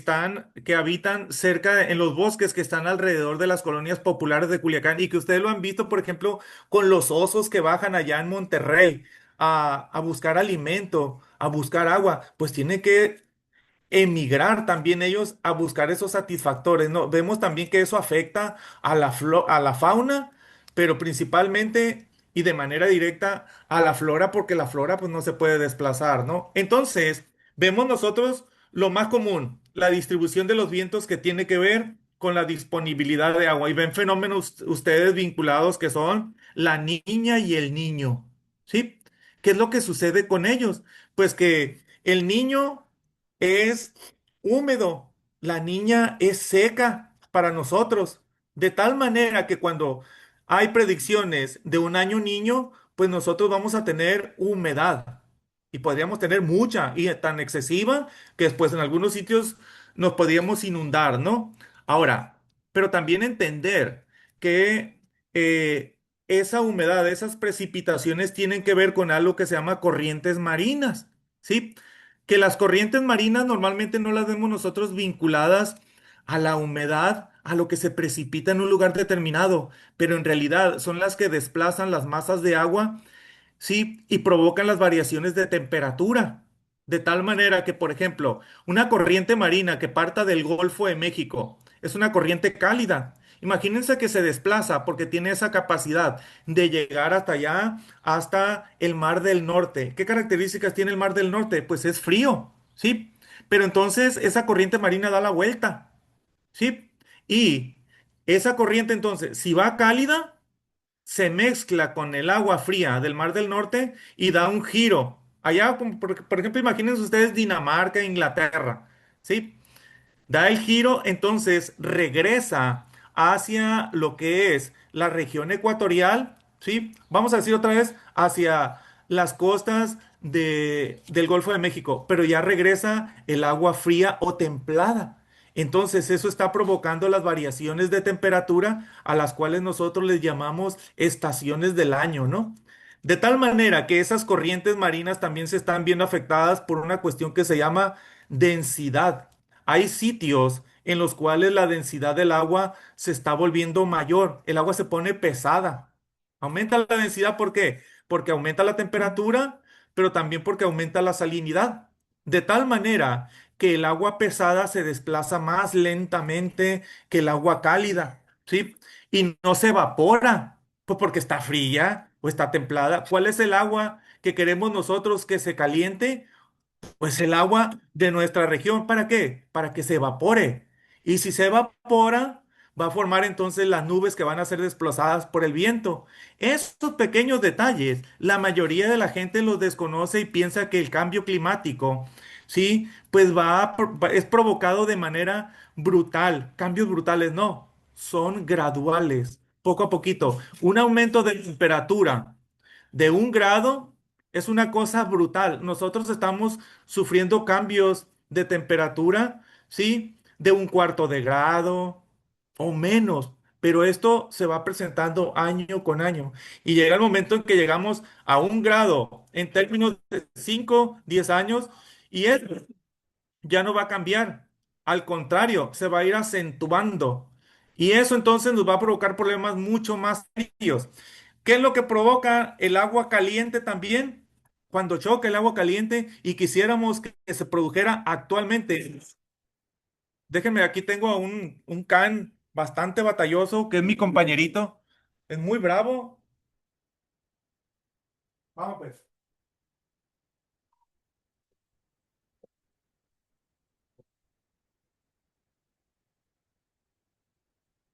habitan cerca en los bosques que están alrededor de las colonias populares de Culiacán y que ustedes lo han visto, por ejemplo, con los osos que bajan allá en Monterrey a buscar alimento, a buscar agua? Pues tienen que emigrar también ellos a buscar esos satisfactores, ¿no? Vemos también que eso afecta a a la fauna, pero principalmente y de manera directa a la flora, porque la flora pues no se puede desplazar, ¿no? Entonces, vemos nosotros lo más común, la distribución de los vientos que tiene que ver con la disponibilidad de agua y ven fenómenos ustedes vinculados que son la niña y el niño, ¿sí? ¿Qué es lo que sucede con ellos? Pues que el niño es húmedo, la niña es seca para nosotros, de tal manera que cuando hay predicciones de un año niño, pues nosotros vamos a tener humedad y podríamos tener mucha y tan excesiva que después en algunos sitios nos podríamos inundar, ¿no? Ahora, pero también entender que esa humedad, esas precipitaciones tienen que ver con algo que se llama corrientes marinas, ¿sí? Que las corrientes marinas normalmente no las vemos nosotros vinculadas a la humedad, a lo que se precipita en un lugar determinado, pero en realidad son las que desplazan las masas de agua. Sí, y provocan las variaciones de temperatura. De tal manera que, por ejemplo, una corriente marina que parta del Golfo de México es una corriente cálida. Imagínense que se desplaza porque tiene esa capacidad de llegar hasta allá, hasta el Mar del Norte. ¿Qué características tiene el Mar del Norte? Pues es frío, ¿sí? Pero entonces esa corriente marina da la vuelta, ¿sí? Y esa corriente entonces, si va cálida, se mezcla con el agua fría del Mar del Norte y da un giro. Allá, como por ejemplo, imagínense ustedes Dinamarca, Inglaterra, ¿sí? Da el giro, entonces regresa hacia lo que es la región ecuatorial, ¿sí? Vamos a decir otra vez, hacia las costas del Golfo de México, pero ya regresa el agua fría o templada. Entonces eso está provocando las variaciones de temperatura a las cuales nosotros les llamamos estaciones del año, ¿no? De tal manera que esas corrientes marinas también se están viendo afectadas por una cuestión que se llama densidad. Hay sitios en los cuales la densidad del agua se está volviendo mayor. El agua se pone pesada. Aumenta la densidad, ¿por qué? Porque aumenta la temperatura, pero también porque aumenta la salinidad. De tal manera que el agua pesada se desplaza más lentamente que el agua cálida, ¿sí? Y no se evapora, pues porque está fría o está templada. ¿Cuál es el agua que queremos nosotros que se caliente? Pues el agua de nuestra región, ¿para qué? Para que se evapore. Y si se evapora, va a formar entonces las nubes que van a ser desplazadas por el viento. Estos pequeños detalles, la mayoría de la gente los desconoce y piensa que el cambio climático, sí, pues es provocado de manera brutal. Cambios brutales, no, son graduales, poco a poquito. Un aumento de temperatura de 1 grado es una cosa brutal. Nosotros estamos sufriendo cambios de temperatura, ¿sí? De 1/4 de grado o menos. Pero esto se va presentando año con año. Y llega el momento en que llegamos a 1 grado en términos de 5, 10 años y eso ya no va a cambiar. Al contrario, se va a ir acentuando. Y eso entonces nos va a provocar problemas mucho más serios. ¿Qué es lo que provoca el agua caliente también? Cuando choca el agua caliente y quisiéramos que se produjera actualmente. Déjenme, aquí tengo a un can bastante batalloso, que es mi compañerito. Es muy bravo. Vamos pues.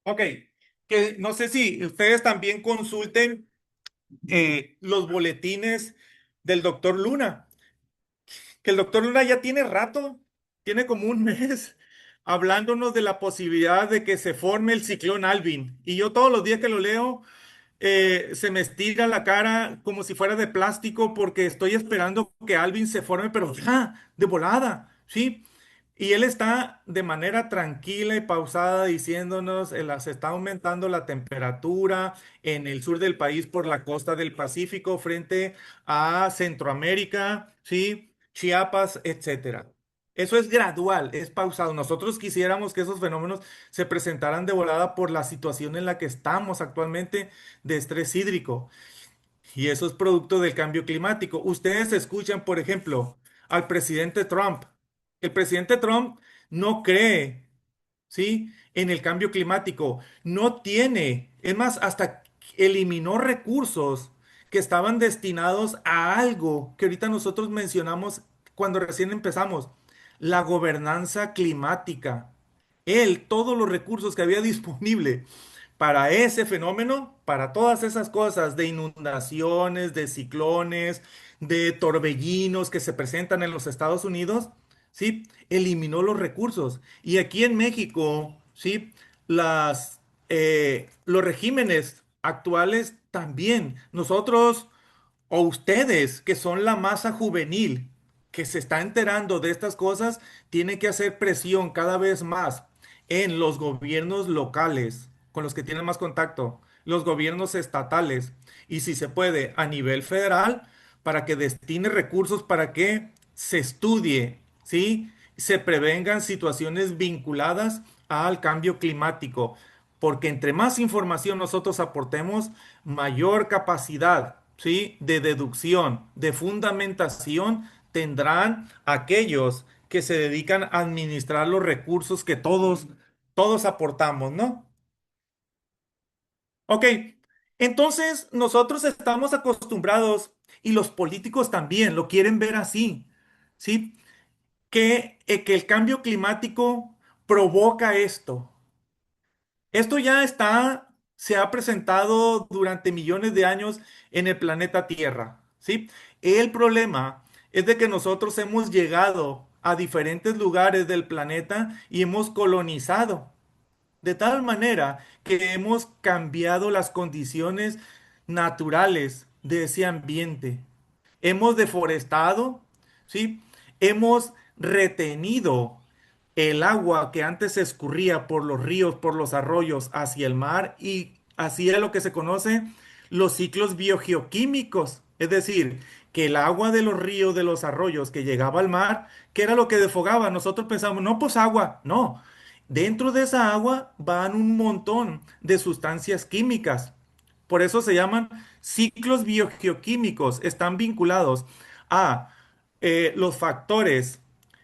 Ok. Que no sé si ustedes también consulten los boletines del doctor Luna. Que el doctor Luna ya tiene rato, tiene como un mes, hablándonos de la posibilidad de que se forme el ciclón Alvin. Y yo todos los días que lo leo, se me estira la cara como si fuera de plástico porque estoy esperando que Alvin se forme, pero ya, de volada, ¿sí? Y él está de manera tranquila y pausada diciéndonos, se está aumentando la temperatura en el sur del país por la costa del Pacífico frente a Centroamérica, ¿sí? Chiapas, etcétera. Eso es gradual, es pausado. Nosotros quisiéramos que esos fenómenos se presentaran de volada por la situación en la que estamos actualmente de estrés hídrico. Y eso es producto del cambio climático. Ustedes escuchan, por ejemplo, al presidente Trump. El presidente Trump no cree, ¿sí? En el cambio climático. No tiene, es más, hasta eliminó recursos que estaban destinados a algo que ahorita nosotros mencionamos cuando recién empezamos, la gobernanza climática. Él, todos los recursos que había disponible para ese fenómeno, para todas esas cosas de inundaciones, de ciclones, de torbellinos que se presentan en los Estados Unidos, ¿sí? Eliminó los recursos. Y aquí en México, ¿sí? Los regímenes actuales también. Nosotros o ustedes, que son la masa juvenil, que se está enterando de estas cosas, tienen que hacer presión cada vez más en los gobiernos locales, con los que tienen más contacto, los gobiernos estatales, y si se puede, a nivel federal, para que destine recursos para que se estudie, ¿sí? Se prevengan situaciones vinculadas al cambio climático, porque entre más información nosotros aportemos, mayor capacidad, ¿sí? De deducción, de fundamentación tendrán aquellos que se dedican a administrar los recursos que todos aportamos, ¿no? Ok, entonces nosotros estamos acostumbrados y los políticos también lo quieren ver así, ¿sí? Que el cambio climático provoca esto. Esto ya está, se ha presentado durante millones de años en el planeta Tierra, ¿sí? El problema es de que nosotros hemos llegado a diferentes lugares del planeta y hemos colonizado, de tal manera que hemos cambiado las condiciones naturales de ese ambiente. Hemos deforestado, ¿sí? Hemos retenido el agua que antes se escurría por los ríos, por los arroyos hacia el mar y hacía lo que se conoce los ciclos biogeoquímicos. Es decir, que el agua de los ríos, de los arroyos que llegaba al mar, ¿qué era lo que desfogaba? Nosotros pensamos, no, pues agua, no. Dentro de esa agua van un montón de sustancias químicas. Por eso se llaman ciclos biogeoquímicos. Están vinculados a los factores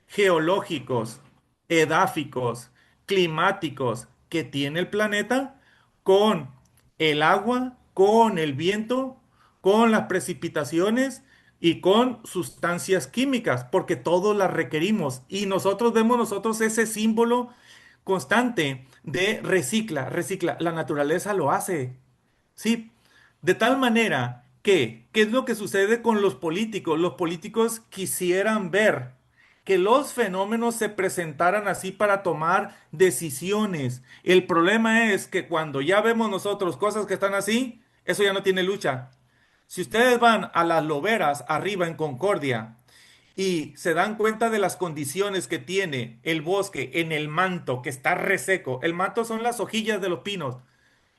geológicos, edáficos, climáticos que tiene el planeta con el agua, con el viento, con las precipitaciones y con sustancias químicas, porque todos las requerimos. Y nosotros vemos nosotros ese símbolo constante de recicla, recicla. La naturaleza lo hace. Sí, de tal manera que, ¿qué es lo que sucede con los políticos? Los políticos quisieran ver que los fenómenos se presentaran así para tomar decisiones. El problema es que cuando ya vemos nosotros cosas que están así, eso ya no tiene lucha. Si ustedes van a las loberas arriba en Concordia y se dan cuenta de las condiciones que tiene el bosque en el manto, que está reseco, el manto son las hojillas de los pinos.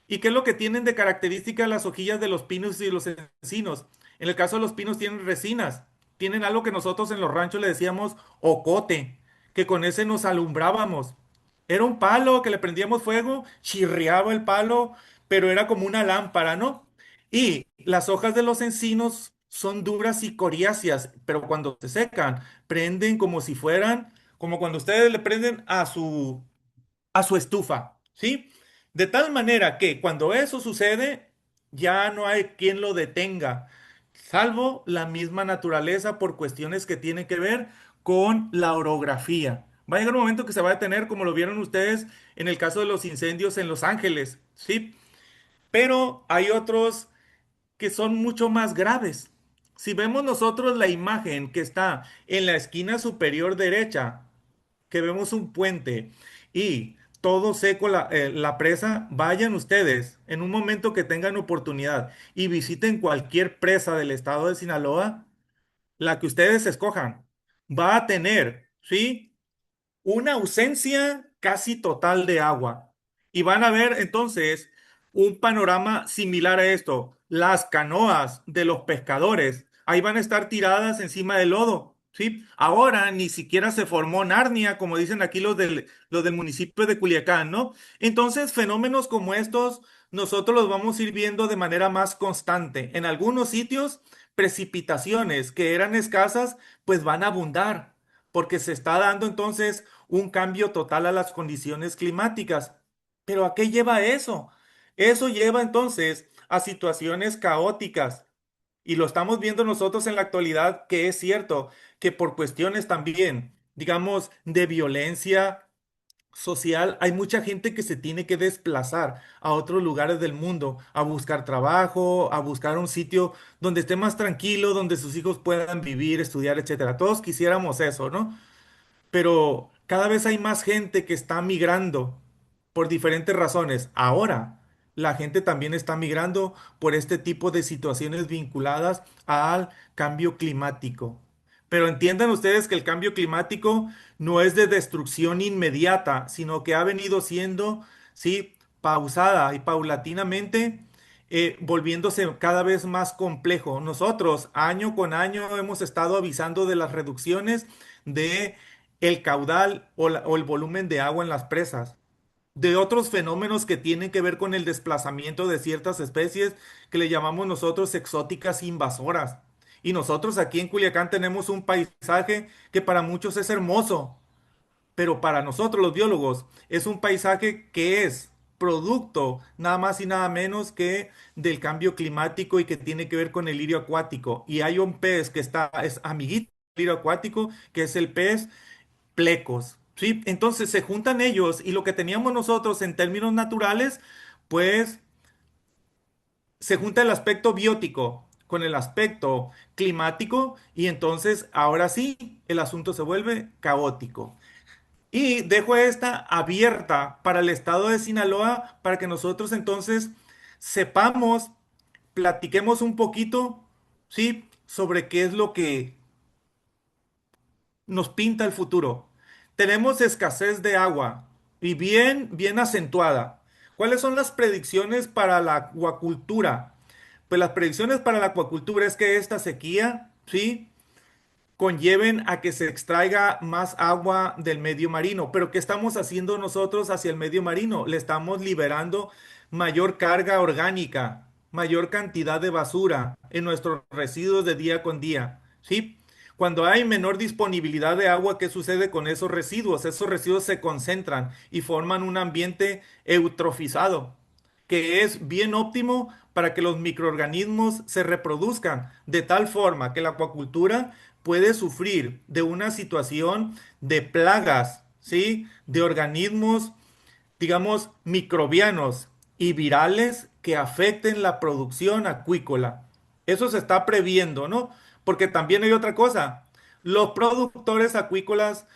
¿Y qué es lo que tienen de característica las hojillas de los pinos y los encinos? En el caso de los pinos tienen resinas, tienen algo que nosotros en los ranchos le decíamos ocote, que con ese nos alumbrábamos. Era un palo que le prendíamos fuego, chirriaba el palo, pero era como una lámpara, ¿no? Y las hojas de los encinos son duras y coriáceas, pero cuando se secan, prenden como si fueran, como cuando ustedes le prenden a su estufa, ¿sí? De tal manera que cuando eso sucede, ya no hay quien lo detenga, salvo la misma naturaleza por cuestiones que tienen que ver con la orografía. Va a llegar un momento que se va a detener, como lo vieron ustedes en el caso de los incendios en Los Ángeles, ¿sí? Pero hay otros que son mucho más graves. Si vemos nosotros la imagen que está en la esquina superior derecha, que vemos un puente y todo seco la presa, vayan ustedes en un momento que tengan oportunidad y visiten cualquier presa del estado de Sinaloa, la que ustedes escojan. Va a tener, ¿sí? Una ausencia casi total de agua. Y van a ver entonces un panorama similar a esto. Las canoas de los pescadores, ahí van a estar tiradas encima del lodo, ¿sí? Ahora ni siquiera se formó Narnia, como dicen aquí los del municipio de Culiacán, ¿no? Entonces, fenómenos como estos, nosotros los vamos a ir viendo de manera más constante. En algunos sitios, precipitaciones que eran escasas, pues van a abundar porque se está dando entonces un cambio total a las condiciones climáticas. Pero ¿a qué lleva eso? Eso lleva entonces a situaciones caóticas. Y lo estamos viendo nosotros en la actualidad, que es cierto que por cuestiones también, digamos, de violencia social, hay mucha gente que se tiene que desplazar a otros lugares del mundo, a buscar trabajo, a buscar un sitio donde esté más tranquilo, donde sus hijos puedan vivir, estudiar, etcétera. Todos quisiéramos eso, ¿no? Pero cada vez hay más gente que está migrando por diferentes razones. Ahora, la gente también está migrando por este tipo de situaciones vinculadas al cambio climático. Pero entiendan ustedes que el cambio climático no es de destrucción inmediata, sino que ha venido siendo, sí, pausada y paulatinamente volviéndose cada vez más complejo. Nosotros, año con año, hemos estado avisando de las reducciones de el caudal o el volumen de agua en las presas, de otros fenómenos que tienen que ver con el desplazamiento de ciertas especies que le llamamos nosotros exóticas invasoras. Y nosotros aquí en Culiacán tenemos un paisaje que para muchos es hermoso, pero para nosotros los biólogos es un paisaje que es producto nada más y nada menos que del cambio climático y que tiene que ver con el lirio acuático. Y hay un pez que es amiguito del lirio acuático, que es el pez plecos. ¿Sí? Entonces se juntan ellos y lo que teníamos nosotros en términos naturales, pues se junta el aspecto biótico con el aspecto climático y entonces ahora sí el asunto se vuelve caótico. Y dejo esta abierta para el estado de Sinaloa para que nosotros entonces sepamos, platiquemos un poquito, ¿sí? Sobre qué es lo que nos pinta el futuro. Tenemos escasez de agua y bien acentuada. ¿Cuáles son las predicciones para la acuacultura? Pues las predicciones para la acuacultura es que esta sequía, ¿sí? Conlleven a que se extraiga más agua del medio marino. Pero ¿qué estamos haciendo nosotros hacia el medio marino? Le estamos liberando mayor carga orgánica, mayor cantidad de basura en nuestros residuos de día con día. ¿Sí? Cuando hay menor disponibilidad de agua, ¿qué sucede con esos residuos? Esos residuos se concentran y forman un ambiente eutrofizado que es bien óptimo para que los microorganismos se reproduzcan, de tal forma que la acuacultura puede sufrir de una situación de plagas, ¿sí? De organismos, digamos, microbianos y virales que afecten la producción acuícola. Eso se está previendo, ¿no? Porque también hay otra cosa. Los productores acuícolas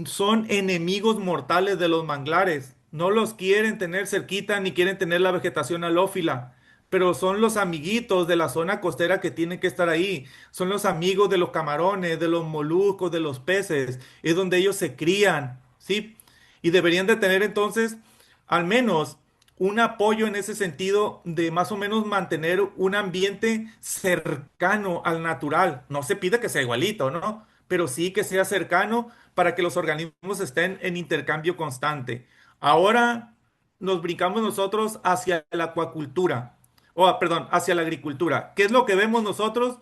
son enemigos mortales de los manglares. No los quieren tener cerquita ni quieren tener la vegetación halófila. Pero son los amiguitos de la zona costera que tienen que estar ahí. Son los amigos de los camarones, de los moluscos, de los peces. Es donde ellos se crían, ¿sí? Y deberían de tener entonces al menos un apoyo en ese sentido de más o menos mantener un ambiente cercano al natural. No se pide que sea igualito, ¿no? Pero sí que sea cercano para que los organismos estén en intercambio constante. Ahora nos brincamos nosotros hacia la acuacultura, o perdón, hacia la agricultura. ¿Qué es lo que vemos nosotros?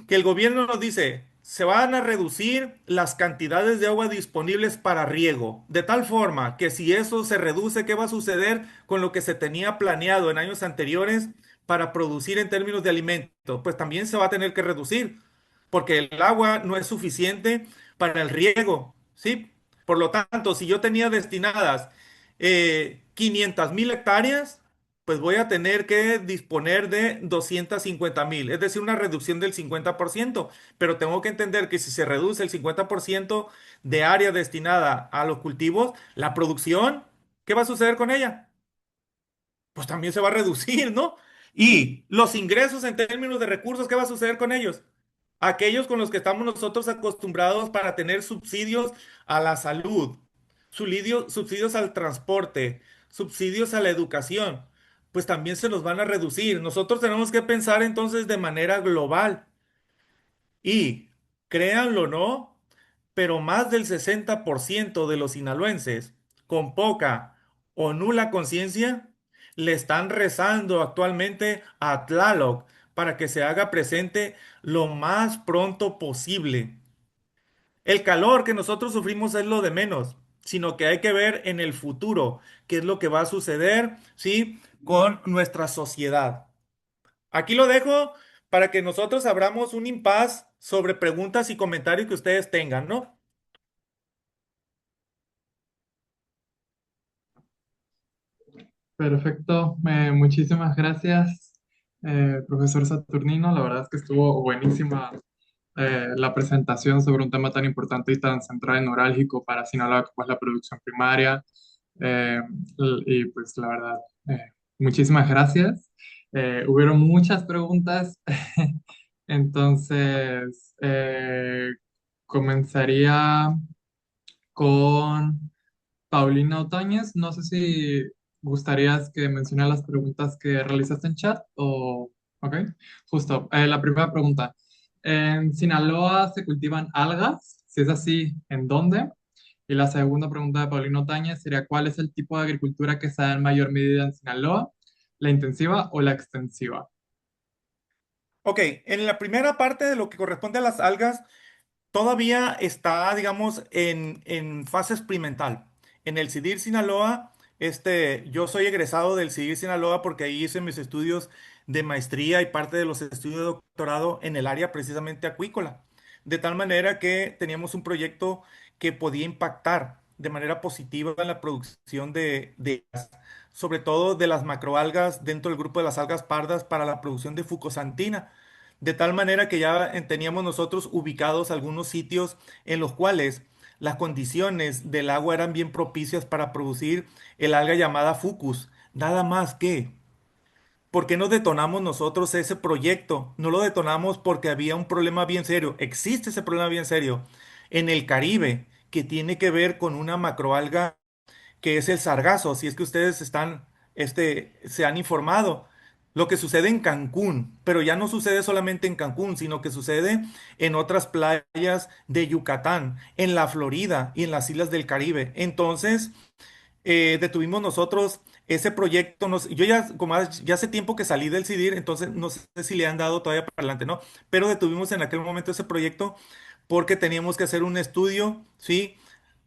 Que el gobierno nos dice, se van a reducir las cantidades de agua disponibles para riego, de tal forma que si eso se reduce, ¿qué va a suceder con lo que se tenía planeado en años anteriores para producir en términos de alimento? Pues también se va a tener que reducir, porque el agua no es suficiente para el riego, ¿sí? Por lo tanto, si yo tenía destinadas 500,000 hectáreas, pues voy a tener que disponer de 250,000, es decir, una reducción del 50%. Pero tengo que entender que si se reduce el 50% de área destinada a los cultivos, la producción, ¿qué va a suceder con ella? Pues también se va a reducir, ¿no? Y los ingresos en términos de recursos, ¿qué va a suceder con ellos? Aquellos con los que estamos nosotros acostumbrados para tener subsidios a la salud, subsidios al transporte, subsidios a la educación, pues también se nos van a reducir. Nosotros tenemos que pensar entonces de manera global y, créanlo o no, pero más del 60% de los sinaloenses con poca o nula conciencia le están rezando actualmente a Tlaloc para que se haga presente lo más pronto posible. El calor que nosotros sufrimos es lo de menos, sino que hay que ver en el futuro qué es lo que va a suceder, ¿sí? Con nuestra sociedad. Aquí lo dejo para que nosotros abramos un impas sobre preguntas y comentarios que ustedes tengan, ¿no? Perfecto, muchísimas gracias, profesor Saturnino. La verdad es que estuvo buenísima la presentación sobre un tema tan importante y tan central y neurálgico para Sinaloa como es la producción primaria. Eh, y pues la verdad, eh, muchísimas gracias. Hubieron muchas preguntas, entonces comenzaría con Paulina Otañez. No sé si gustarías que mencionara las preguntas que realizaste en chat o... Ok, justo. La primera pregunta. ¿En Sinaloa se cultivan algas? Si es así, ¿en dónde? Y la segunda pregunta de Paulina Otañez sería, ¿cuál es el tipo de agricultura que se da en mayor medida en Sinaloa? ¿La intensiva o la extensiva? Ok, en la primera parte de lo que corresponde a las algas, todavía está, digamos, en fase experimental. En el CIDIR Sinaloa, yo soy egresado del CIDIR Sinaloa porque ahí hice mis estudios de maestría y parte de los estudios de doctorado en el área precisamente acuícola. De tal manera que teníamos un proyecto que podía impactar de manera positiva en la producción de sobre todo de las macroalgas dentro del grupo de las algas pardas para la producción de fucosantina. De tal manera que ya teníamos nosotros ubicados algunos sitios en los cuales las condiciones del agua eran bien propicias para producir el alga llamada fucus. Nada más que, ¿por qué no detonamos nosotros ese proyecto? No lo detonamos porque había un problema bien serio. Existe ese problema bien serio en el Caribe que tiene que ver con una macroalga que es el sargazo, si es que ustedes se han informado. Lo que sucede en Cancún, pero ya no sucede solamente en Cancún, sino que sucede en otras playas de Yucatán, en la Florida y en las islas del Caribe. Entonces, detuvimos nosotros ese proyecto. Yo ya, ya hace tiempo que salí del CIDIR, entonces no sé si le han dado todavía para adelante, ¿no? Pero detuvimos en aquel momento ese proyecto porque teníamos que hacer un estudio, ¿sí?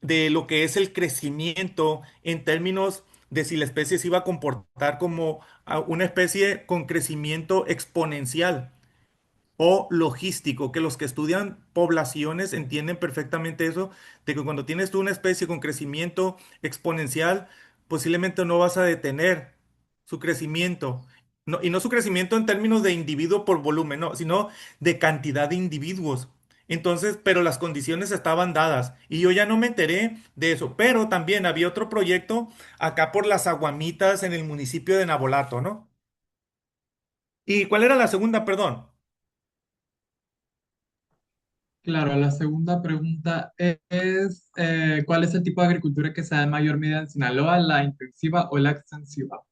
De lo que es el crecimiento en términos de si la especie se iba a comportar como una especie con crecimiento exponencial o logístico, que los que estudian poblaciones entienden perfectamente eso, de que cuando tienes tú una especie con crecimiento exponencial, posiblemente no vas a detener su crecimiento. Y no su crecimiento en términos de individuo por volumen, no, sino de cantidad de individuos. Entonces, pero las condiciones estaban dadas y yo ya no me enteré de eso, pero también había otro proyecto acá por las Aguamitas en el municipio de Nabolato, ¿no? ¿Y cuál era la segunda, perdón? Claro, la segunda pregunta es, ¿cuál es el tipo de agricultura que se da en mayor medida en Sinaloa, la intensiva o la extensiva?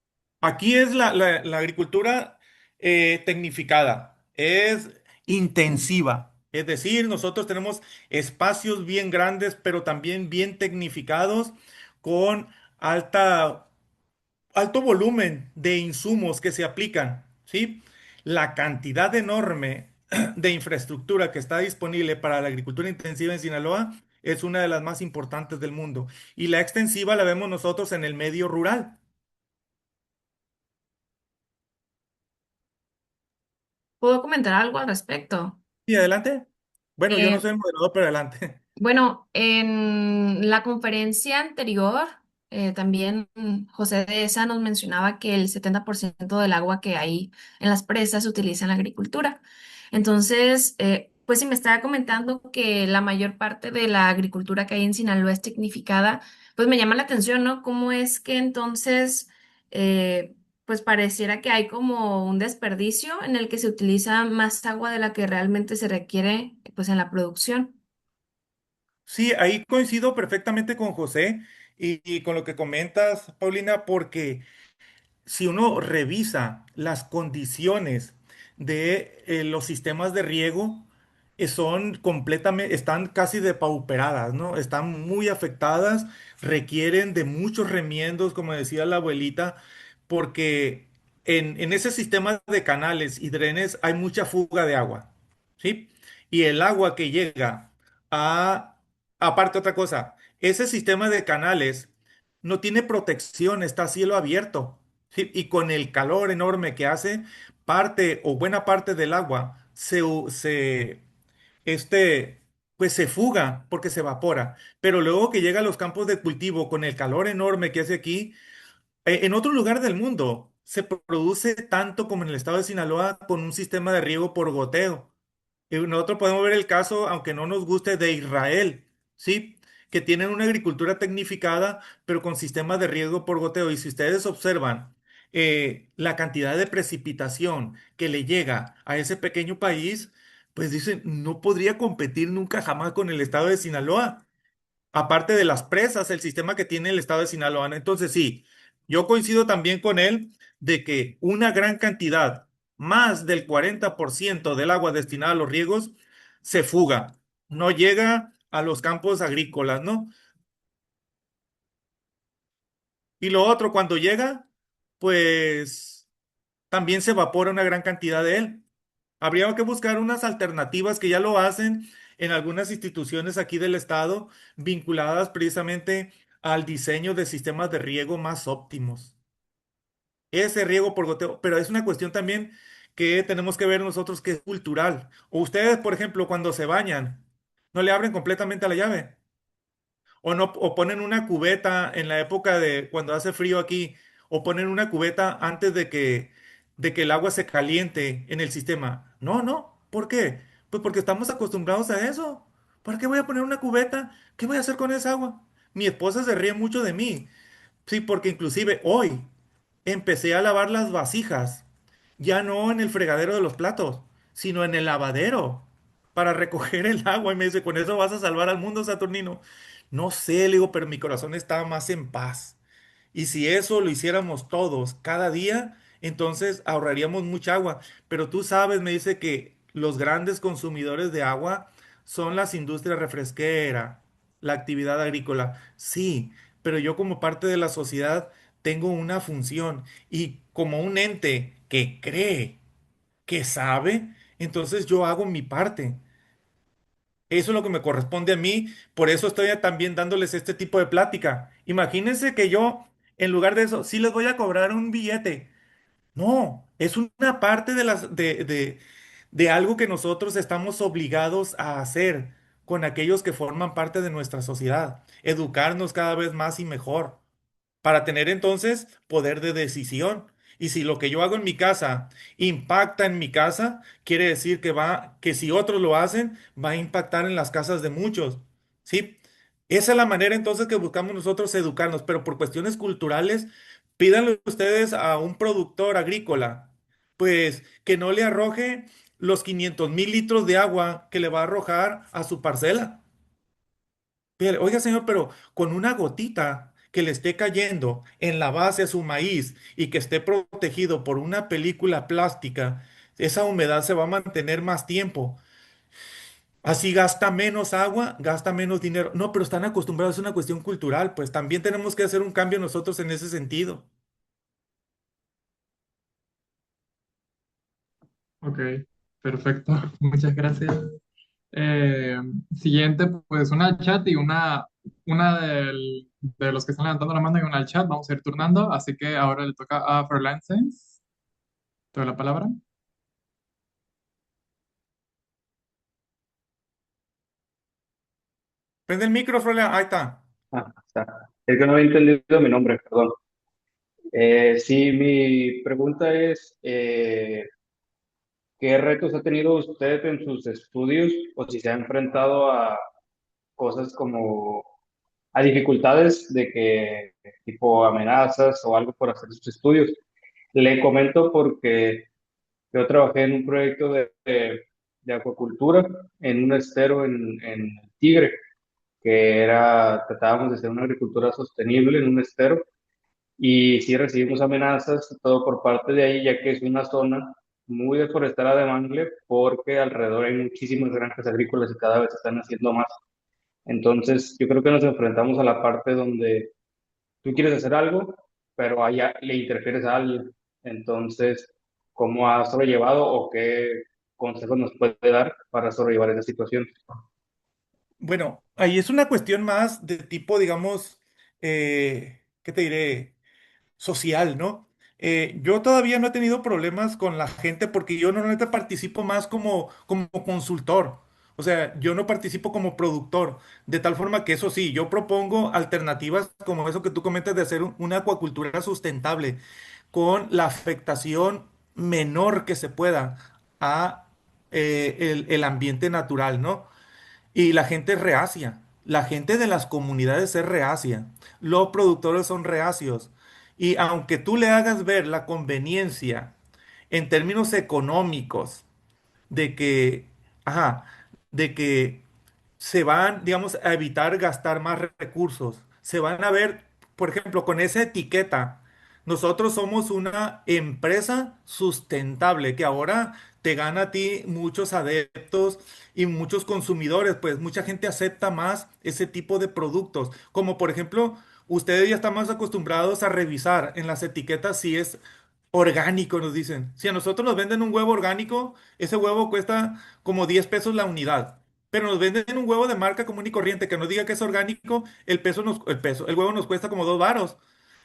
Aquí es la agricultura tecnificada, es intensiva. Es decir, nosotros tenemos espacios bien grandes, pero también bien tecnificados, con alta, alto volumen de insumos que se aplican, ¿sí? La cantidad enorme de infraestructura que está disponible para la agricultura intensiva en Sinaloa es una de las más importantes del mundo. Y la extensiva la vemos nosotros en el medio rural. ¿Puedo comentar algo al respecto? ¿Y adelante? Bueno, yo no Eh, soy el moderador, pero adelante. Bueno, en la conferencia anterior, también José de Esa nos mencionaba que el 70% del agua que hay en las presas se utiliza en la agricultura. Entonces, pues sí me estaba comentando que la mayor parte de la agricultura que hay en Sinaloa es tecnificada, pues me llama la atención, ¿no? ¿Cómo es que entonces, pues pareciera que hay como un desperdicio en el que se utiliza más agua de la que realmente se requiere, pues en la producción? Sí, ahí coincido perfectamente con José y con lo que comentas, Paulina, porque si uno revisa las condiciones de los sistemas de riego, son completamente, están casi depauperadas, ¿no? Están muy afectadas, requieren de muchos remiendos, como decía la abuelita, porque en ese sistema de canales y drenes hay mucha fuga de agua, ¿sí? Y el agua que llega a, aparte otra cosa, ese sistema de canales no tiene protección, está a cielo abierto. Sí, y con el calor enorme que hace, parte o buena parte del agua este, pues se fuga porque se evapora. Pero luego que llega a los campos de cultivo con el calor enorme que hace aquí, En otro lugar del mundo se produce tanto como en el estado de Sinaloa con un sistema de riego por goteo. Y nosotros podemos ver el caso, aunque no nos guste, de Israel, ¿sí? Que tienen una agricultura tecnificada, pero con sistemas de riego por goteo. Y si ustedes observan la cantidad de precipitación que le llega a ese pequeño país, pues dicen, no podría competir nunca jamás con el estado de Sinaloa. Aparte de las presas, el sistema que tiene el estado de Sinaloa. Entonces, sí, yo coincido también con él de que una gran cantidad, más del 40% del agua destinada a los riegos, se fuga, no llega a los campos agrícolas, ¿no? Y lo otro, cuando llega, pues también se evapora una gran cantidad de él. Habría que buscar unas alternativas que ya lo hacen en algunas instituciones aquí del estado, vinculadas precisamente al diseño de sistemas de riego más óptimos. Ese riego por goteo, pero es una cuestión también que tenemos que ver nosotros que es cultural. O ustedes, por ejemplo, cuando se bañan, no le abren completamente a la llave. O no, o ponen una cubeta en la época de cuando hace frío aquí, o ponen una cubeta antes de que el agua se caliente en el sistema. No, no. ¿Por qué? Pues porque estamos acostumbrados a eso. ¿Para qué voy a poner una cubeta? ¿Qué voy a hacer con esa agua? Mi esposa se ríe mucho de mí. Sí, porque inclusive hoy empecé a lavar las vasijas, ya no en el fregadero de los platos, sino en el lavadero, para recoger el agua. Y me dice, ¿con eso vas a salvar al mundo, Saturnino? No sé, le digo, pero mi corazón está más en paz. Y si eso lo hiciéramos todos cada día, entonces ahorraríamos mucha agua. Pero tú sabes, me dice que los grandes consumidores de agua son las industrias refresqueras, la actividad agrícola. Sí, pero yo como parte de la sociedad tengo una función y como un ente que cree, que sabe, entonces yo hago mi parte. Eso es lo que me corresponde a mí, por eso estoy también dándoles este tipo de plática. Imagínense que yo, en lugar de eso, sí les voy a cobrar un billete. No, es una parte de algo que nosotros estamos obligados a hacer con aquellos que forman parte de nuestra sociedad. Educarnos cada vez más y mejor para tener entonces poder de decisión. Y si lo que yo hago en mi casa impacta en mi casa, quiere decir que si otros lo hacen, va a impactar en las casas de muchos. ¿Sí? Esa es la manera entonces que buscamos nosotros educarnos, pero por cuestiones culturales, pídanle ustedes a un productor agrícola, pues que no le arroje los 500,000 litros de agua que le va a arrojar a su parcela. Pídele, oiga, señor, pero con una gotita que le esté cayendo en la base a su maíz y que esté protegido por una película plástica, esa humedad se va a mantener más tiempo. Así gasta menos agua, gasta menos dinero. No, pero están acostumbrados, es una cuestión cultural, pues también tenemos que hacer un cambio nosotros en ese sentido. Ok, perfecto. Muchas gracias. Eh, Siguiente, pues una al chat y de los que están levantando la mano y una al chat. Vamos a ir turnando. Así que ahora le toca a Ferlancens. Toda la palabra. Prende el micro, Frola. Ahí está. Está. Es que no había entendido mi nombre, perdón. Sí, mi pregunta es, ¿qué retos ha tenido usted en sus estudios o si se ha enfrentado a cosas como, a dificultades de que, tipo amenazas o algo por hacer sus estudios? Le comento porque yo trabajé en un proyecto de acuacultura en un estero en Tigre, que era, tratábamos de hacer una agricultura sostenible en un estero. Y sí recibimos amenazas, todo por parte de ahí, ya que es una zona muy deforestada de mangle, porque alrededor hay muchísimas granjas agrícolas y cada vez están haciendo más. Entonces, yo creo que nos enfrentamos a la parte donde tú quieres hacer algo, pero allá le interfieres a alguien. Entonces, ¿cómo has sobrellevado o qué consejos nos puede dar para sobrellevar esa situación? Bueno, ahí es una cuestión más de tipo, digamos, ¿qué te diré? Social, ¿no? Yo todavía no he tenido problemas con la gente porque yo normalmente participo más como consultor. O sea, yo no participo como productor, de tal forma que eso sí, yo propongo alternativas como eso que tú comentas de hacer una acuacultura sustentable con la afectación menor que se pueda a el ambiente natural, ¿no? Y la gente es reacia. La gente de las comunidades es reacia. Los productores son reacios. Y aunque tú le hagas ver la conveniencia en términos económicos de que, ajá, de que se van, digamos, a evitar gastar más recursos. Se van a ver, por ejemplo, con esa etiqueta. Nosotros somos una empresa sustentable que ahora te gana a ti muchos adeptos y muchos consumidores, pues mucha gente acepta más ese tipo de productos. Como por ejemplo, ustedes ya están más acostumbrados a revisar en las etiquetas si es orgánico, nos dicen. Si a nosotros nos venden un huevo orgánico, ese huevo cuesta como 10 pesos la unidad. Pero nos venden un huevo de marca común y corriente que nos diga que es orgánico, el huevo nos cuesta como 2 varos.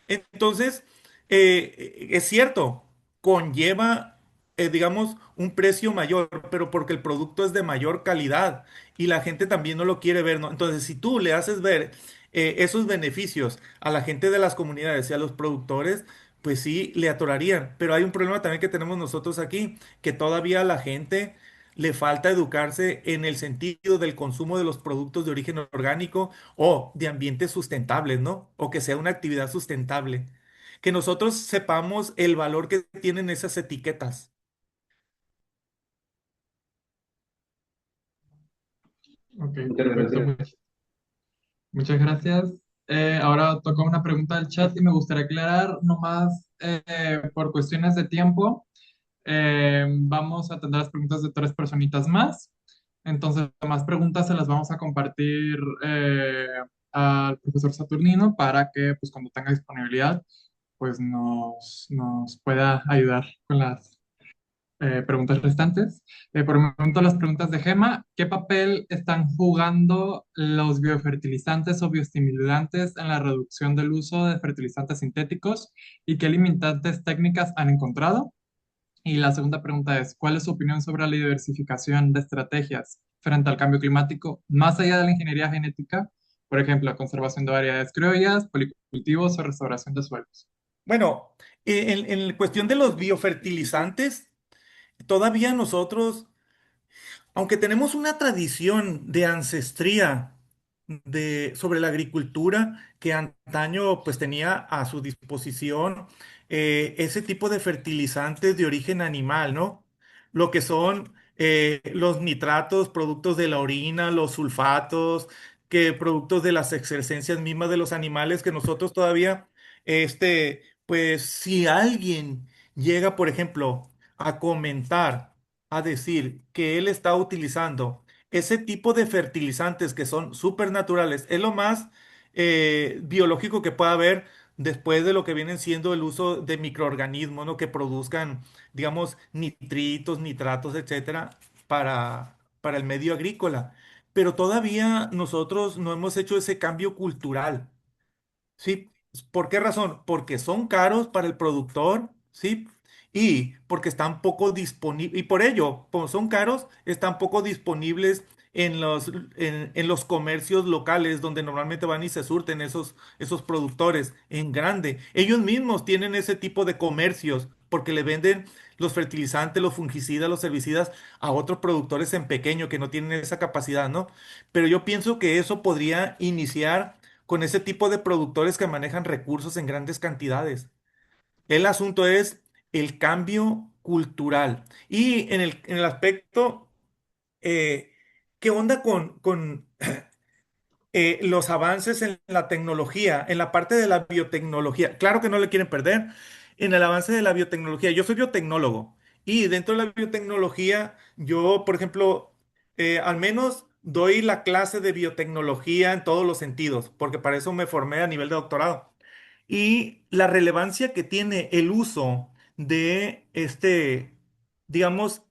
Entonces, es cierto, conlleva, digamos, un precio mayor, pero porque el producto es de mayor calidad y la gente también no lo quiere ver, ¿no? Entonces, si tú le haces ver esos beneficios a la gente de las comunidades y a los productores, pues sí, le atorarían. Pero hay un problema también que tenemos nosotros aquí, que todavía la gente le falta educarse en el sentido del consumo de los productos de origen orgánico o de ambientes sustentables, ¿no? O que sea una actividad sustentable. Que nosotros sepamos el valor que tienen esas etiquetas. Ok, Muchas perfecto. gracias. Muchas gracias. Ahora toca una pregunta del chat y me gustaría aclarar nomás por cuestiones de tiempo. Vamos a atender las preguntas de 3 personitas más. Entonces, las más preguntas se las vamos a compartir al profesor Saturnino para que, pues, cuando tenga disponibilidad, pues nos pueda ayudar con las preguntas restantes. Por el momento, las preguntas de Gema. ¿Qué papel están jugando los biofertilizantes o bioestimulantes en la reducción del uso de fertilizantes sintéticos y qué limitantes técnicas han encontrado? Y la segunda pregunta es, ¿cuál es su opinión sobre la diversificación de estrategias frente al cambio climático más allá de la ingeniería genética? Por ejemplo, la conservación de variedades criollas, policultivos o restauración de suelos. Bueno, en cuestión de los biofertilizantes, todavía nosotros aunque tenemos una tradición de ancestría sobre la agricultura que antaño pues tenía a su disposición ese tipo de fertilizantes de origen animal, ¿no? Lo que son los nitratos, productos de la orina, los sulfatos, que productos de las excrescencias mismas de los animales que nosotros todavía, pues si alguien llega, por ejemplo, a comentar a decir que él está utilizando ese tipo de fertilizantes que son supernaturales, es lo más biológico que pueda haber después de lo que vienen siendo el uso de microorganismos, ¿no? Que produzcan, digamos, nitritos, nitratos, etcétera, para el medio agrícola. Pero todavía nosotros no hemos hecho ese cambio cultural. ¿Sí? ¿Por qué razón? Porque son caros para el productor, ¿sí? Y porque están poco disponibles, y por ello, como son caros, están poco disponibles en los comercios locales donde normalmente van y se surten esos productores en grande. Ellos mismos tienen ese tipo de comercios porque le venden los fertilizantes, los fungicidas, los herbicidas a otros productores en pequeño que no tienen esa capacidad, ¿no? Pero yo pienso que eso podría iniciar con ese tipo de productores que manejan recursos en grandes cantidades. El asunto es el cambio cultural. Y en el aspecto, eh, ¿qué onda con los avances en la tecnología, en la parte de la biotecnología? Claro que no le quieren perder en el avance de la biotecnología. Yo soy biotecnólogo y dentro de la biotecnología, yo, por ejemplo, al menos doy la clase de biotecnología en todos los sentidos, porque para eso me formé a nivel de doctorado. Y la relevancia que tiene el uso de digamos,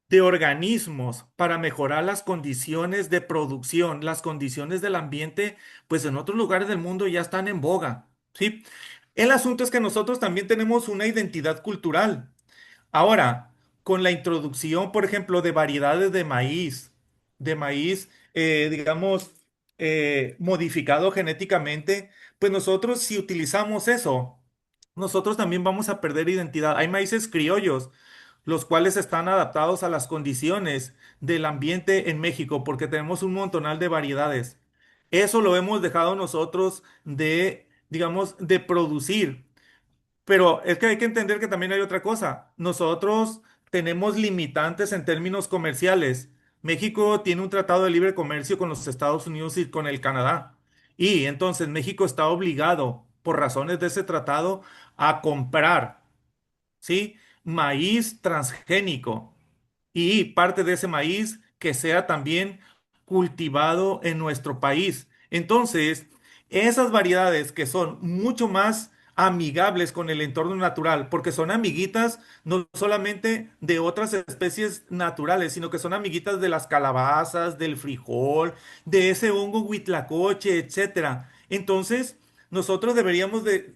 de organismos para mejorar las condiciones de producción, las condiciones del ambiente, pues en otros lugares del mundo ya están en boga, ¿sí? El asunto es que nosotros también tenemos una identidad cultural. Ahora, con la introducción, por ejemplo, de variedades de maíz, de maíz, digamos, modificado genéticamente, pues nosotros si utilizamos eso, nosotros también vamos a perder identidad. Hay maíces criollos, los cuales están adaptados a las condiciones del ambiente en México, porque tenemos un montonal de variedades. Eso lo hemos dejado nosotros de, digamos, de producir. Pero es que hay que entender que también hay otra cosa. Nosotros tenemos limitantes en términos comerciales. México tiene un tratado de libre comercio con los Estados Unidos y con el Canadá. Y entonces México está obligado, por razones de ese tratado, a comprar, ¿sí? Maíz transgénico y parte de ese maíz que sea también cultivado en nuestro país. Entonces, esas variedades que son mucho más amigables con el entorno natural, porque son amiguitas no solamente de otras especies naturales, sino que son amiguitas de las calabazas, del frijol, de ese hongo huitlacoche, etcétera. Entonces, nosotros deberíamos de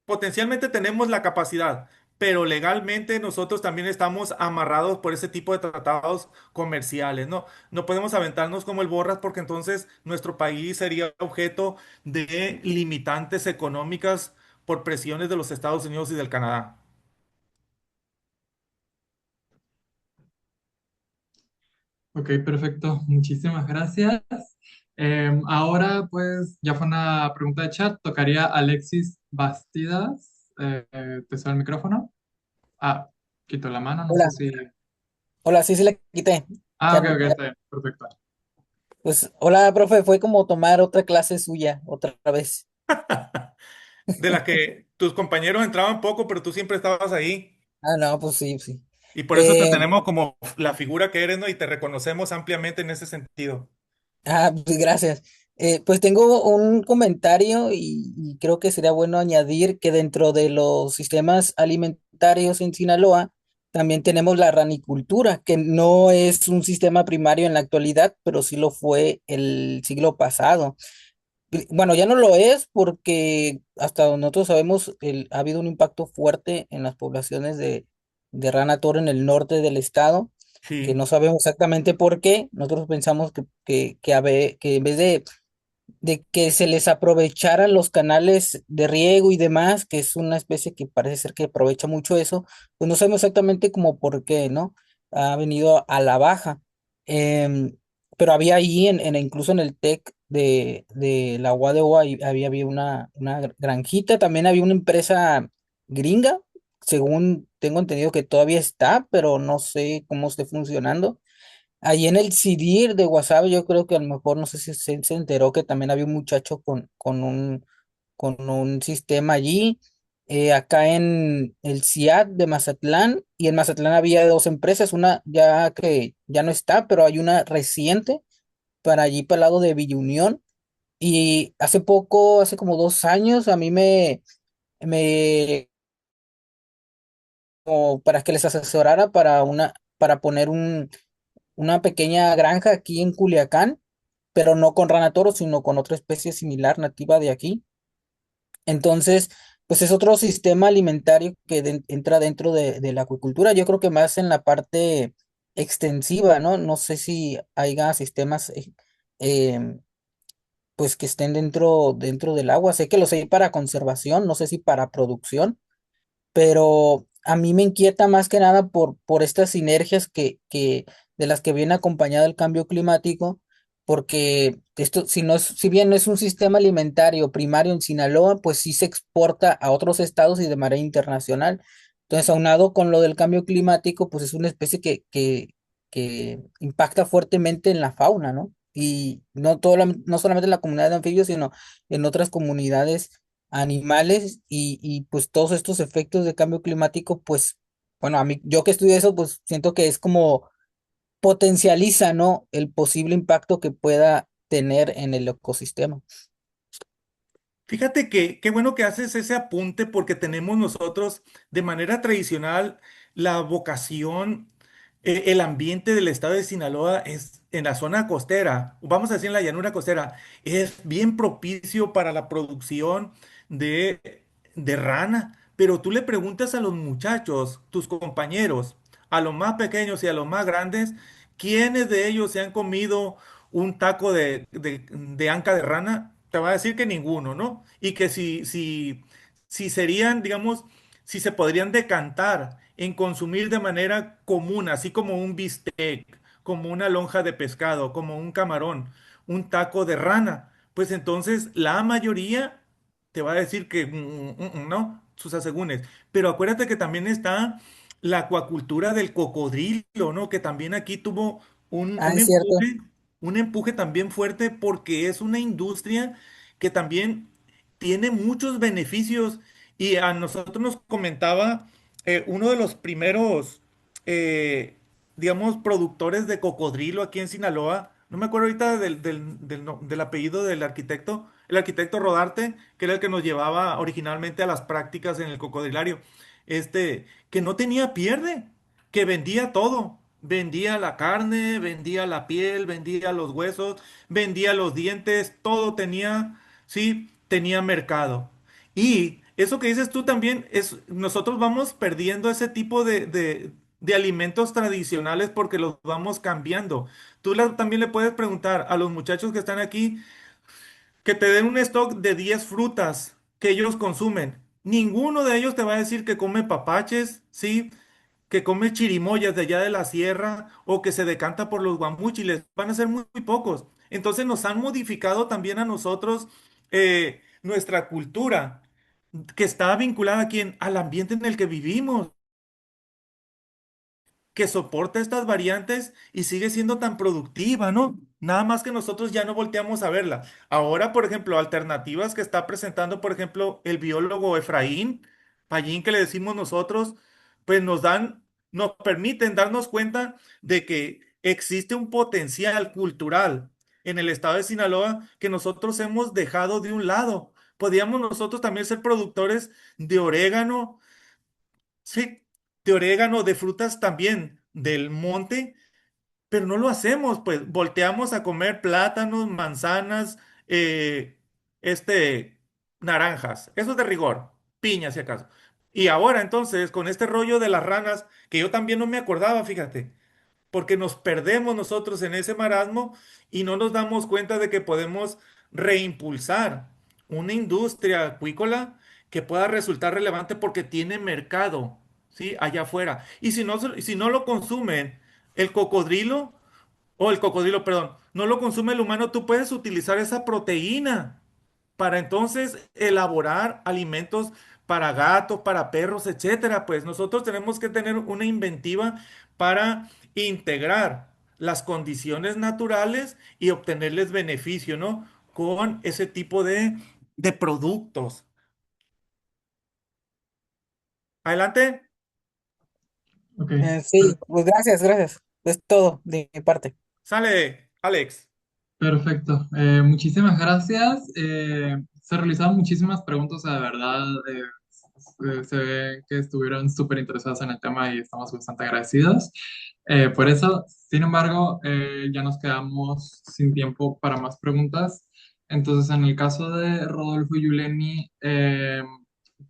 potencialmente tenemos la capacidad, pero legalmente nosotros también estamos amarrados por ese tipo de tratados comerciales, ¿no? No podemos aventarnos como el borras porque entonces nuestro país sería objeto de limitantes económicas por presiones de los Estados Unidos y del Canadá. Ok, perfecto. Muchísimas gracias. Ahora, pues, ya fue una pregunta de chat. Tocaría Alexis Bastidas. ¿Te suena el micrófono? Ah, quito la mano, no sé Hola, si... hola, sí, sí la quité. Ah, Ya ok, no, ok, está bien. Perfecto. pues, hola, profe, fue como tomar otra clase suya, otra vez. De la que tus compañeros entraban poco, pero tú siempre estabas ahí. Ah, no, pues sí, sí. Y por eso te Eh, tenemos como la figura que eres, ¿no? Y te reconocemos ampliamente en ese sentido. pues gracias. Pues tengo un comentario y creo que sería bueno añadir que dentro de los sistemas alimentarios en Sinaloa también tenemos la ranicultura, que no es un sistema primario en la actualidad, pero sí lo fue el siglo pasado. Bueno, ya no lo es porque hasta donde nosotros sabemos ha habido un impacto fuerte en las poblaciones de rana toro en el norte del estado, que Sí. no sabemos exactamente por qué. Nosotros pensamos que en vez de que se les aprovecharan los canales de riego y demás, que es una especie que parece ser que aprovecha mucho eso, pues no sabemos exactamente cómo por qué, ¿no? Ha venido a la baja. Em, pero había ahí, incluso en el TEC de la UADO, había una granjita, también había una empresa gringa, según tengo entendido que todavía está, pero no sé cómo esté funcionando. Ahí en el CIDIR de WhatsApp, yo creo que a lo mejor, no sé si se enteró que también había un muchacho con un sistema allí. Acá en el CIAT de Mazatlán, y en Mazatlán había dos empresas, una ya que ya no está, pero hay una reciente para allí, para el lado de Villa Unión. Y hace poco, hace como 2 años, a mí me como para que les asesorara para poner una pequeña granja aquí en Culiacán, pero no con rana toro, sino con otra especie similar nativa de aquí. Entonces, pues es otro sistema alimentario que entra dentro de la acuicultura. Yo creo que más en la parte extensiva, ¿no? No sé si haya sistemas em, pues que estén dentro del agua. Sé que los hay para conservación, no sé si para producción, pero a mí me inquieta más que nada por estas sinergias de las que viene acompañado el cambio climático, porque esto, si bien no es un sistema alimentario primario en Sinaloa, pues sí se exporta a otros estados y de manera internacional. Entonces, aunado con lo del cambio climático, pues es una especie que impacta fuertemente en la fauna, ¿no? Y no solamente en la comunidad de anfibios, sino en otras comunidades animales y pues todos estos efectos de cambio climático, pues, bueno, yo que estudio eso, pues siento que es como potencializa, ¿no? El posible impacto que pueda tener en el ecosistema. Fíjate que qué bueno que haces ese apunte porque tenemos nosotros de manera tradicional la vocación, el ambiente del estado de Sinaloa es en la zona costera, vamos a decir en la llanura costera, es bien propicio para la producción de rana, pero tú le preguntas a los muchachos, tus compañeros, a los más pequeños y a los más grandes, ¿quiénes de ellos se han comido un taco de anca de rana? Te va a decir que ninguno, ¿no? Y que si serían, digamos, si se podrían decantar en consumir de manera común, así como un bistec, como una lonja de pescado, como un camarón, un taco de rana, pues entonces la mayoría te va a decir que no, sus asegúnes. Pero acuérdate que también está la acuacultura del cocodrilo, ¿no? Que también aquí tuvo un, Ah, un es cierto. empuje, un empuje también fuerte porque es una industria que también tiene muchos beneficios. Y a nosotros nos comentaba uno de los primeros, digamos, productores de cocodrilo aquí en Sinaloa. No me acuerdo ahorita del apellido del arquitecto, el arquitecto Rodarte, que era el que nos llevaba originalmente a las prácticas en el cocodrilario. Que no tenía pierde, que vendía todo. Vendía la carne, vendía la piel, vendía los huesos, vendía los dientes, todo tenía, sí, tenía mercado. Y eso que dices tú también es, nosotros vamos perdiendo ese tipo de alimentos tradicionales porque los vamos cambiando. También le puedes preguntar a los muchachos que están aquí que te den un stock de 10 frutas que ellos consumen. Ninguno de ellos te va a decir que come papaches, ¿sí? Que come chirimoyas de allá de la sierra o que se decanta por los guamúchiles. Van a ser muy, muy pocos. Entonces nos han modificado también a nosotros nuestra cultura, que está vinculada aquí al ambiente en el que vivimos, que soporta estas variantes y sigue siendo tan productiva, ¿no? Nada más que nosotros ya no volteamos a verla. Ahora, por ejemplo, alternativas que está presentando, por ejemplo, el biólogo Efraín Pallín, que le decimos nosotros, pues nos permiten darnos cuenta de que existe un potencial cultural en el estado de Sinaloa que nosotros hemos dejado de un lado. Podríamos nosotros también ser productores de orégano. Sí, de orégano, de frutas también del monte, pero no lo hacemos, pues volteamos a comer plátanos, manzanas, eh, este, naranjas, eso es de rigor, piñas si acaso. Y ahora entonces, con este rollo de las ranas, que yo también no me acordaba, fíjate, porque nos perdemos nosotros en ese marasmo y no nos damos cuenta de que podemos reimpulsar una industria acuícola que pueda resultar relevante porque tiene mercado, ¿sí? Allá afuera. Y si no lo consumen el cocodrilo, perdón, no lo consume el humano, tú puedes utilizar esa proteína para entonces elaborar alimentos para gatos, para perros, etcétera. Pues nosotros tenemos que tener una inventiva para integrar las condiciones naturales y obtenerles beneficio, ¿no? Con ese tipo de productos. Adelante, Ok, Sí, pues gracias, gracias. Es todo de mi parte. sale Alex. perfecto. Muchísimas gracias. Se realizaron muchísimas preguntas, de verdad. Se ve que estuvieron súper interesados en el tema y estamos bastante agradecidos por eso. Sin embargo, ya nos quedamos sin tiempo para más preguntas. Entonces, en el caso de Rodolfo y Yuleni,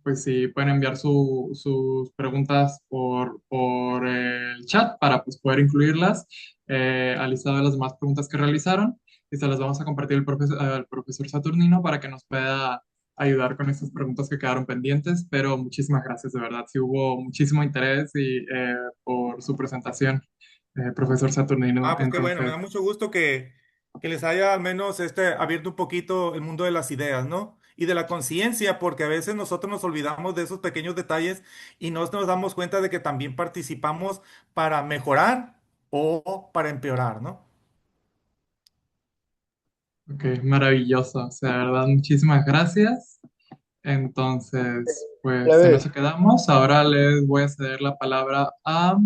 pues sí, pueden enviar sus preguntas por el chat para pues, poder incluirlas al listado de las demás preguntas que realizaron y se las vamos a compartir al profesor Saturnino para que nos pueda ayudar con estas preguntas que quedaron pendientes, pero muchísimas gracias, de verdad, sí hubo muchísimo interés y por su presentación, profesor Saturnino. Ah, pues qué bueno, me Entonces, da mucho gusto que les haya al menos abierto un poquito el mundo de las ideas, ¿no? Y de la conciencia, porque a veces nosotros nos olvidamos de esos pequeños detalles y no nos damos cuenta de que también participamos para mejorar o para empeorar, ¿no? ok, maravilloso, o sea, de verdad, muchísimas gracias. Entonces, pues en Plebe, eso quedamos. Ahora les voy a ceder la palabra a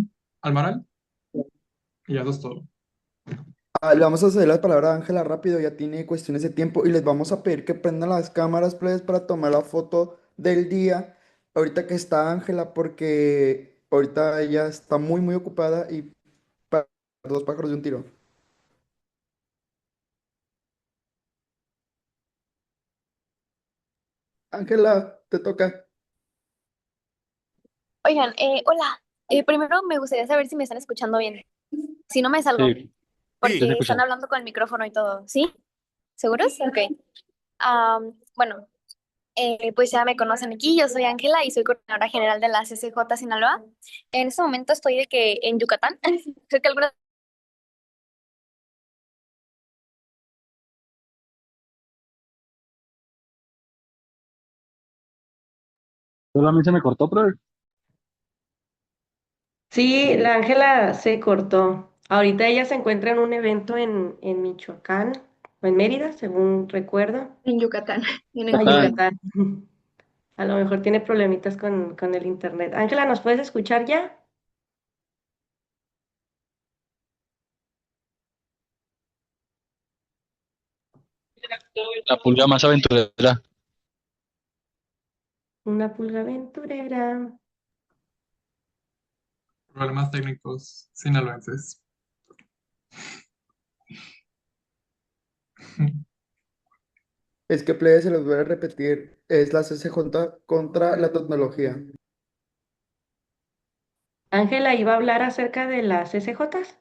Almaral y ya eso es todo. le vamos a ceder la palabra a Ángela rápido, ya tiene cuestiones de tiempo y les vamos a pedir que prendan las cámaras, plebes, para tomar la foto del día. Ahorita que está Ángela, porque ahorita ella está muy, muy ocupada y para dos pájaros de un tiro. Ángela, te toca. Oigan, hola. Primero me gustaría saber si me están escuchando bien. Si no me salgo, Sí, sí Sí, se porque escucha. están hablando con el micrófono y todo. ¿Sí? ¿Seguros? Ok. Bueno, pues ya me conocen aquí, yo soy Ángela y soy coordinadora general de la CCJ Sinaloa. En este momento estoy de que en Yucatán. Creo que algunas... Solamente se me cortó, pero Sí, la Ángela se cortó. Ahorita ella se encuentra en un evento en Michoacán o en Mérida, según recuerdo. En Yucatán, vienen A comiendo. Yucatán. A lo mejor tiene problemitas con el internet. Ángela, ¿nos puedes escuchar ya? la pulga más aventurera. Una pulga aventurera. Problemas técnicos sinaloenses. Es que plebe, se los voy a repetir, es la CCJ contra la tecnología. Ángela iba a hablar acerca de las SJs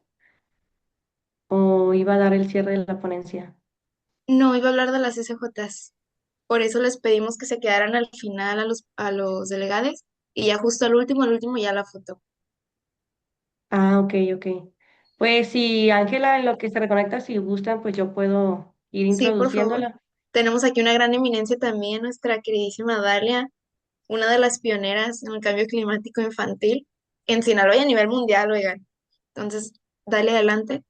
o iba a dar el cierre de la ponencia. No, iba a hablar de las SJs. Por eso les pedimos que se quedaran al final a los delegados y ya justo al último ya la foto. Ah, ok, ok. Pues si Ángela en lo que se reconecta, si gustan, pues yo puedo ir Sí, por favor. introduciéndola. Tenemos aquí una gran eminencia también, nuestra queridísima Dalia, una de las pioneras en el cambio climático infantil en Sinaloa y a nivel mundial, oigan. Entonces, dale adelante.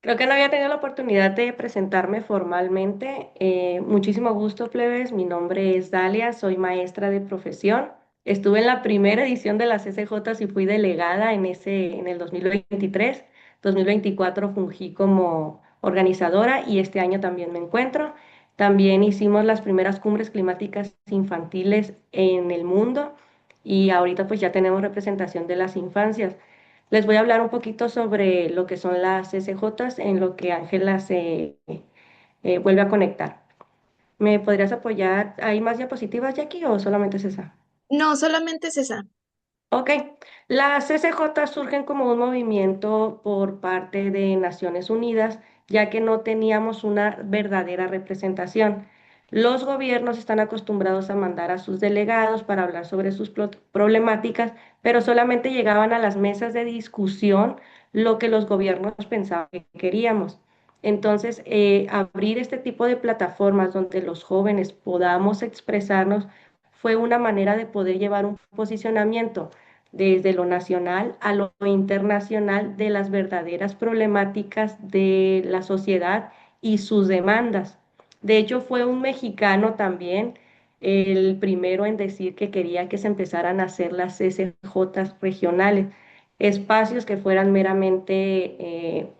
Creo que no había tenido la oportunidad de presentarme formalmente. Muchísimo gusto, plebes. Mi nombre es Dalia, soy maestra de profesión. Estuve en la primera edición de las CCJ y fui delegada en el 2023. 2024 fungí como organizadora y este año también me encuentro. También hicimos las primeras cumbres climáticas infantiles en el mundo y ahorita pues ya tenemos representación de las infancias. Les voy a hablar un poquito sobre lo que son las SJs en lo que Ángela se vuelve a conectar. ¿Me podrías apoyar? ¿Hay más diapositivas, Jackie, o solamente es esa? No, solamente es esa. Ok, las CCJ surgen como un movimiento por parte de Naciones Unidas, ya que no teníamos una verdadera representación. Los gobiernos están acostumbrados a mandar a sus delegados para hablar sobre sus problemáticas, pero solamente llegaban a las mesas de discusión lo que los gobiernos pensaban que queríamos. Entonces, abrir este tipo de plataformas donde los jóvenes podamos expresarnos fue una manera de poder llevar un posicionamiento desde lo nacional a lo internacional de las verdaderas problemáticas de la sociedad y sus demandas. De hecho, fue un mexicano también el primero en decir que quería que se empezaran a hacer las CCJ regionales, espacios que fueran meramente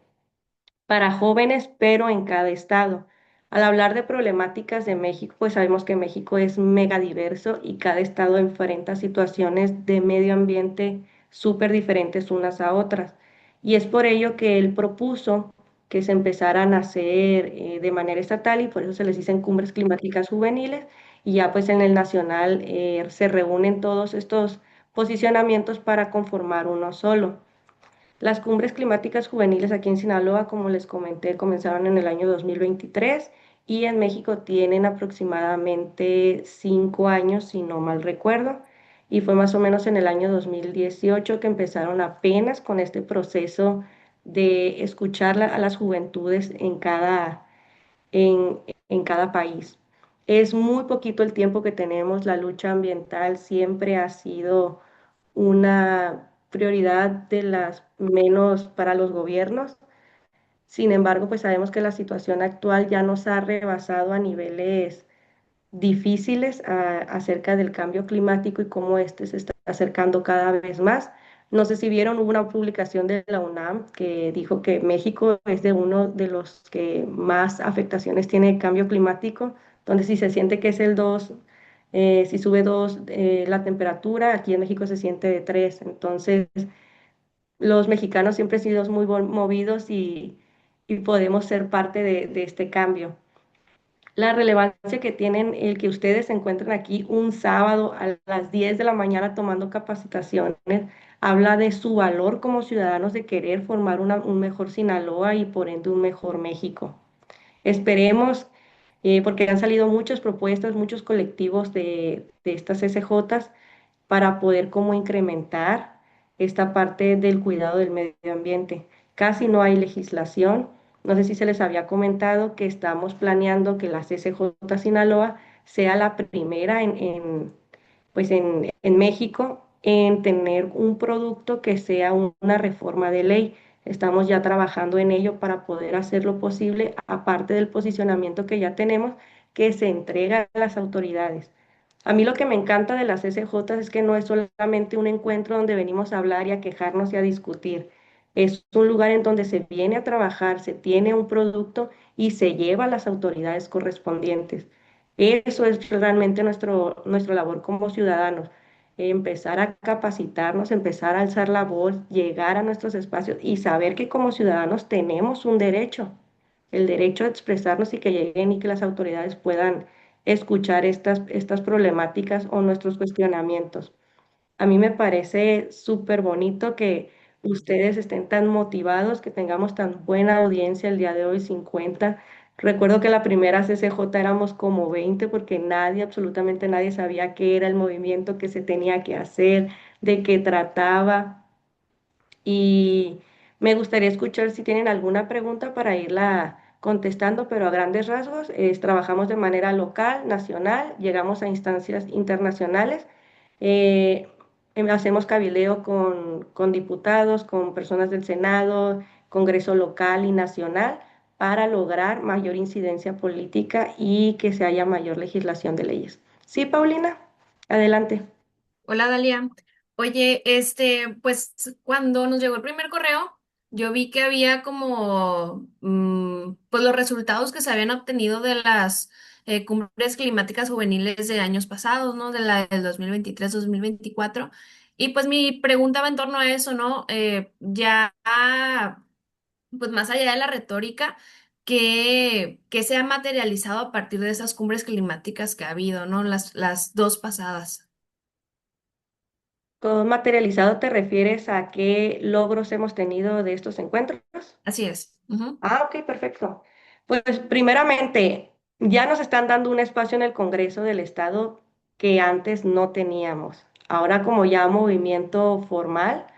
para jóvenes, pero en cada estado. Al hablar de problemáticas de México, pues sabemos que México es mega diverso y cada estado enfrenta situaciones de medio ambiente súper diferentes unas a otras. Y es por ello que él propuso que se empezaran a hacer de manera estatal y por eso se les dicen cumbres climáticas juveniles y ya pues en el nacional se reúnen todos estos posicionamientos para conformar uno solo. Las cumbres climáticas juveniles aquí en Sinaloa, como les comenté, comenzaron en el año 2023 y en México tienen aproximadamente 5 años, si no mal recuerdo, y fue más o menos en el año 2018 que empezaron apenas con este proceso de escuchar a las juventudes en cada país. Es muy poquito el tiempo que tenemos, la lucha ambiental siempre ha sido una prioridad de las menos para los gobiernos. Sin embargo, pues sabemos que la situación actual ya nos ha rebasado a niveles difíciles acerca del cambio climático y cómo este se está acercando cada vez más. No sé si vieron, hubo una publicación de la UNAM que dijo que México es de uno de los que más afectaciones tiene el cambio climático, donde si se siente que es el 2, si sube 2 la temperatura, aquí en México se siente de 3. Entonces, los mexicanos siempre hemos sido muy movidos y podemos ser parte de este cambio. La relevancia que tienen el que ustedes se encuentren aquí un sábado a las 10 de la mañana tomando capacitaciones habla de su valor como ciudadanos de querer formar un mejor Sinaloa y por ende un mejor México. Esperemos, porque han salido muchas propuestas, muchos colectivos de estas SJs para poder como incrementar esta parte del cuidado del medio ambiente. Casi no hay legislación. No sé si se les había comentado que estamos planeando que la CCJ Sinaloa sea la primera pues en México en tener un producto que sea una reforma de ley. Estamos ya trabajando en ello para poder hacer lo posible, aparte del posicionamiento que ya tenemos, que se entrega a las autoridades. A mí lo que me encanta de las SJ es que no es solamente un encuentro donde venimos a hablar y a quejarnos y a discutir. Es un lugar en donde se viene a trabajar, se tiene un producto y se lleva a las autoridades correspondientes. Eso es realmente nuestra labor como ciudadanos, empezar a capacitarnos, empezar a alzar la voz, llegar a nuestros espacios y saber que como ciudadanos tenemos un derecho, el derecho a expresarnos y que lleguen y que las autoridades puedan escuchar estas problemáticas o nuestros cuestionamientos. A mí me parece súper bonito que ustedes estén tan motivados, que tengamos tan buena audiencia el día de hoy, 50. Recuerdo que la primera CCJ éramos como 20 porque nadie, absolutamente nadie sabía qué era el movimiento, qué se tenía que hacer, de qué trataba. Y me gustaría escuchar si tienen alguna pregunta para irla contestando, pero a grandes rasgos, trabajamos de manera local, nacional, llegamos a instancias internacionales, eh, hacemos cabildeo con diputados, con personas del Senado, Congreso local y nacional, para lograr mayor incidencia política y que se haya mayor legislación de leyes. Sí, Paulina, adelante. Hola, Dalia. Oye, pues cuando nos llegó el primer correo, yo vi que había como, pues los resultados que se habían obtenido de las cumbres climáticas juveniles de años pasados, ¿no? De la del 2023-2024. Y pues mi pregunta va en torno a eso, ¿no? Ya, pues más allá de la retórica, ¿qué se ha materializado a partir de esas cumbres climáticas que ha habido, ¿no? Las dos pasadas. ¿Todo materializado te refieres a qué logros hemos tenido de estos encuentros? Así es. Ujú. Ah, ok, perfecto. Pues primeramente, ya nos están dando un espacio en el Congreso del Estado que antes no teníamos. Ahora como ya movimiento formal,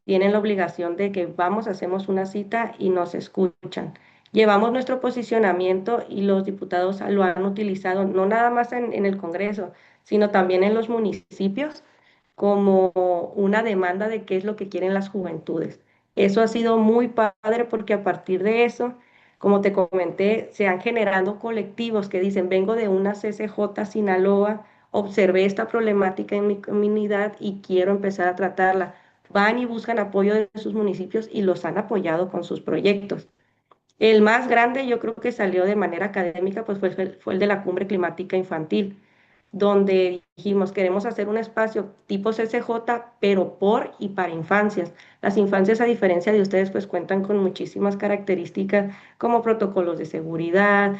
tienen la obligación de que vamos, hacemos una cita y nos escuchan. Llevamos nuestro posicionamiento y los diputados lo han utilizado no nada más en el Congreso, sino también en los municipios como una demanda de qué es lo que quieren las juventudes. Eso ha sido muy padre porque a partir de eso, como te comenté, se han generado colectivos que dicen, vengo de una CCJ Sinaloa, observé esta problemática en mi comunidad y quiero empezar a tratarla. Van y buscan apoyo de sus municipios y los han apoyado con sus proyectos. El más grande, yo creo que salió de manera académica, pues fue el de la Cumbre Climática Infantil, donde dijimos, queremos hacer un espacio tipo CCJ, pero por y para infancias. Las infancias, a diferencia de ustedes, pues cuentan con muchísimas características como protocolos de seguridad,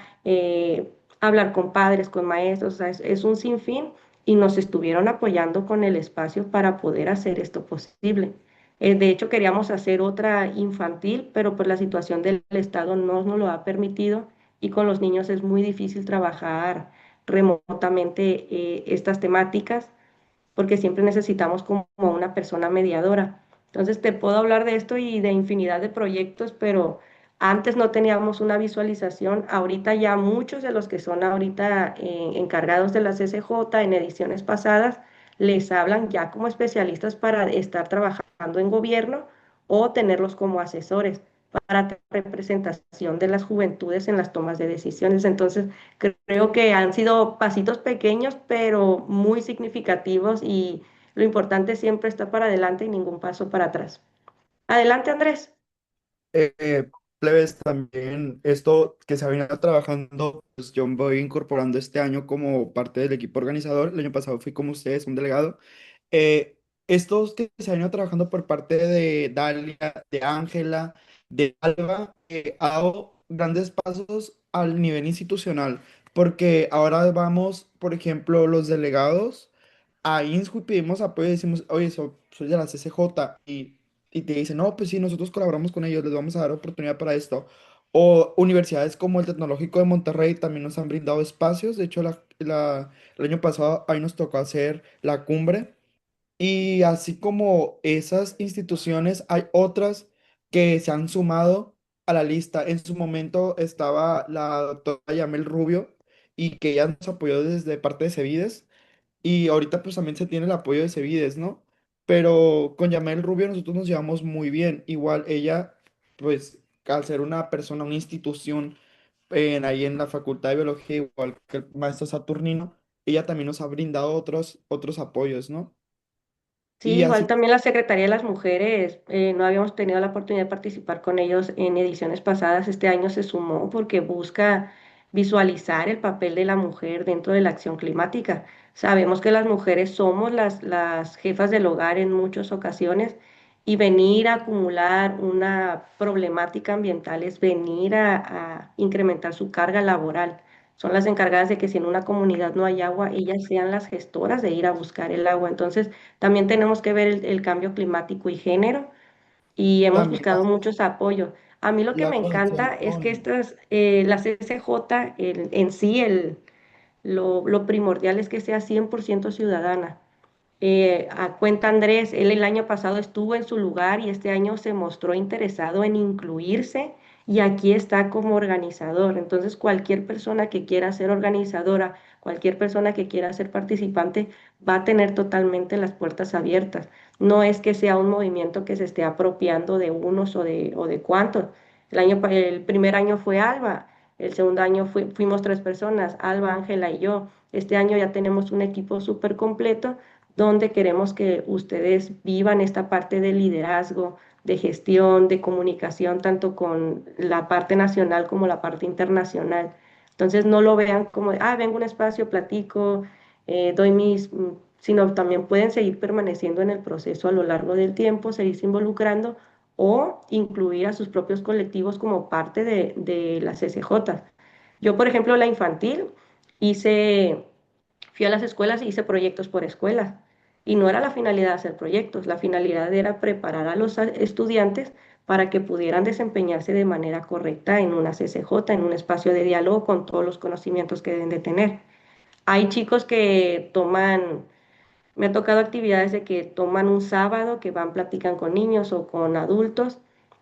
hablar con padres, con maestros, o sea, es un sinfín y nos estuvieron apoyando con el espacio para poder hacer esto posible. De hecho, queríamos hacer otra infantil, pero pues la situación del Estado no nos lo ha permitido y con los niños es muy difícil trabajar remotamente estas temáticas porque siempre necesitamos como una persona mediadora. Entonces te puedo hablar de esto y de infinidad de proyectos, pero antes no teníamos una visualización. Ahorita ya muchos de los que son ahorita encargados de la CCJ en ediciones pasadas les hablan ya como especialistas para estar trabajando en gobierno o tenerlos como asesores para representación de las juventudes en las tomas de decisiones. Entonces, creo que han sido pasitos pequeños, pero muy significativos y lo importante siempre está para adelante y ningún paso para atrás. Adelante, Andrés. Plebes, también esto que se ha venido trabajando, pues yo voy incorporando este año como parte del equipo organizador. El año pasado fui como ustedes, un delegado. Eh, Estos que se han ido trabajando por parte de Dalia, de Ángela, de Alba, ha dado grandes pasos al nivel institucional, porque ahora vamos, por ejemplo, los delegados a INSJU y pedimos apoyo y decimos, oye, soy de la CCJ y te dicen, no, pues sí, nosotros colaboramos con ellos, les vamos a dar oportunidad para esto. O universidades como el Tecnológico de Monterrey también nos han brindado espacios. De hecho, el año pasado ahí nos tocó hacer la cumbre. Y así como esas instituciones, hay otras que se han sumado a la lista. En su momento estaba la doctora Yamel Rubio y que ella nos apoyó desde parte de Cevides. Y ahorita pues también se tiene el apoyo de Cevides, ¿no? Pero con Yamel Rubio nosotros nos llevamos muy bien. Igual ella, pues al ser una persona, una institución ahí en la Facultad de Biología, igual que el maestro Saturnino, ella también nos ha brindado otros apoyos, ¿no? Sí, Y igual así también la Secretaría de las Mujeres, no habíamos tenido la oportunidad de participar con ellos en ediciones pasadas. Este año se sumó porque busca visualizar el papel de la mujer dentro de la acción climática. Sabemos que las mujeres somos las jefas del hogar en muchas ocasiones y venir a acumular una problemática ambiental es venir a incrementar su carga laboral. Son las encargadas de que si en una comunidad no hay agua, ellas sean las gestoras de ir a buscar el agua. Entonces, también tenemos que ver el cambio climático y género y hemos también buscado muchos apoyos. A mí lo que la me encanta es que asociación. la CCJ en sí, lo primordial es que sea 100% ciudadana. A cuenta Andrés, él el año pasado estuvo en su lugar y este año se mostró interesado en incluirse y aquí está como organizador. Entonces, cualquier persona que quiera ser organizadora, cualquier persona que quiera ser participante, va a tener totalmente las puertas abiertas. No es que sea un movimiento que se esté apropiando de unos o de cuantos. El primer año fue Alba, el segundo año fuimos tres personas, Alba, Ángela y yo. Este año ya tenemos un equipo súper completo donde queremos que ustedes vivan esta parte de liderazgo, de gestión, de comunicación, tanto con la parte nacional como la parte internacional. Entonces no lo vean como, vengo a un espacio, platico, doy sino también pueden seguir permaneciendo en el proceso a lo largo del tiempo, seguirse involucrando o incluir a sus propios colectivos como parte de las CCJ. Yo, por ejemplo, la infantil, hice, fui a las escuelas y hice proyectos por escuelas. Y no era la finalidad hacer proyectos, la finalidad era preparar a los estudiantes para que pudieran desempeñarse de manera correcta en una CCJ, en un espacio de diálogo con todos los conocimientos que deben de tener. Hay chicos que me ha tocado actividades de que toman un sábado, que van, platican con niños o con adultos,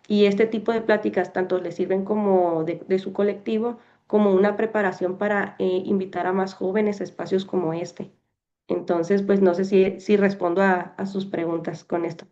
y este tipo de pláticas tanto les sirven como de su colectivo, como una preparación para invitar a más jóvenes a espacios como este. Entonces, pues no sé si respondo a sus preguntas con esto.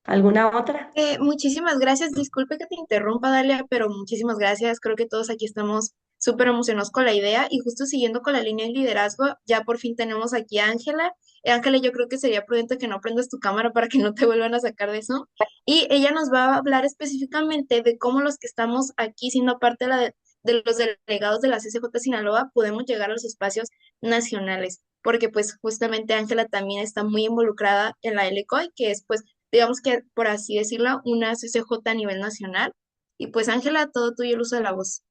¿Alguna otra? Muchísimas gracias. Disculpe que te interrumpa, Dalia, pero muchísimas gracias. Creo que todos aquí estamos súper emocionados con la idea y justo siguiendo con la línea de liderazgo, ya por fin tenemos aquí a Ángela. Ángela, yo creo que sería prudente que no prendas tu cámara para que no te vuelvan a sacar de eso. Y ella nos va a hablar específicamente de cómo los que estamos aquí siendo parte de los delegados de la CCJ Sinaloa podemos llegar a los espacios nacionales, porque pues justamente Ángela también está muy involucrada en la LCOI, que es pues digamos que, por así decirlo, una CCJ a nivel nacional. Y pues, Ángela, todo tuyo el uso de la voz.